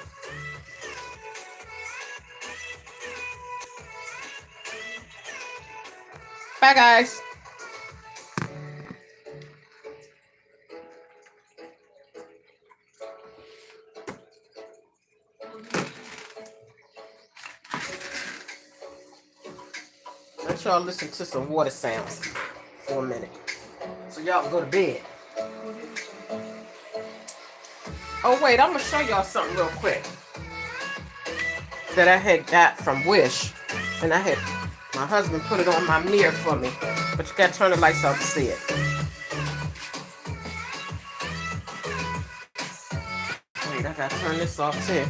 Bye, guys. Let y'all listen to some water sounds for a minute. So y'all can go to bed. Oh, wait, I'm going to show y'all something real quick that I had got from Wish. And my husband put it on my mirror for me. But you got to turn the lights off to see it. Wait, I got to turn this off too,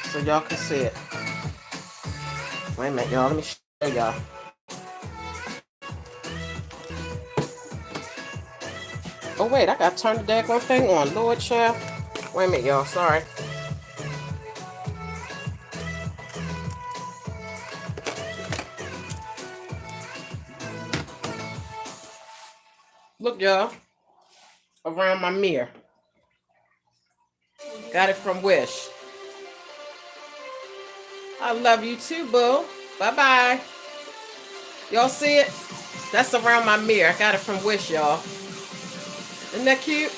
so y'all can see it. Wait a minute, y'all. Let me show y'all. Oh, wait, I got to turn the daggone thing on. Lord, child. Wait a minute, y'all. Sorry. Look, y'all. Around my mirror. Got it from Wish. I love you too, boo. Bye-bye. Y'all see it? That's around my mirror. I got it from Wish, y'all. Isn't that cute?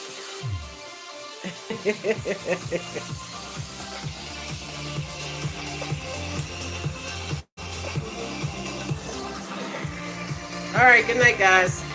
All right, good night, guys.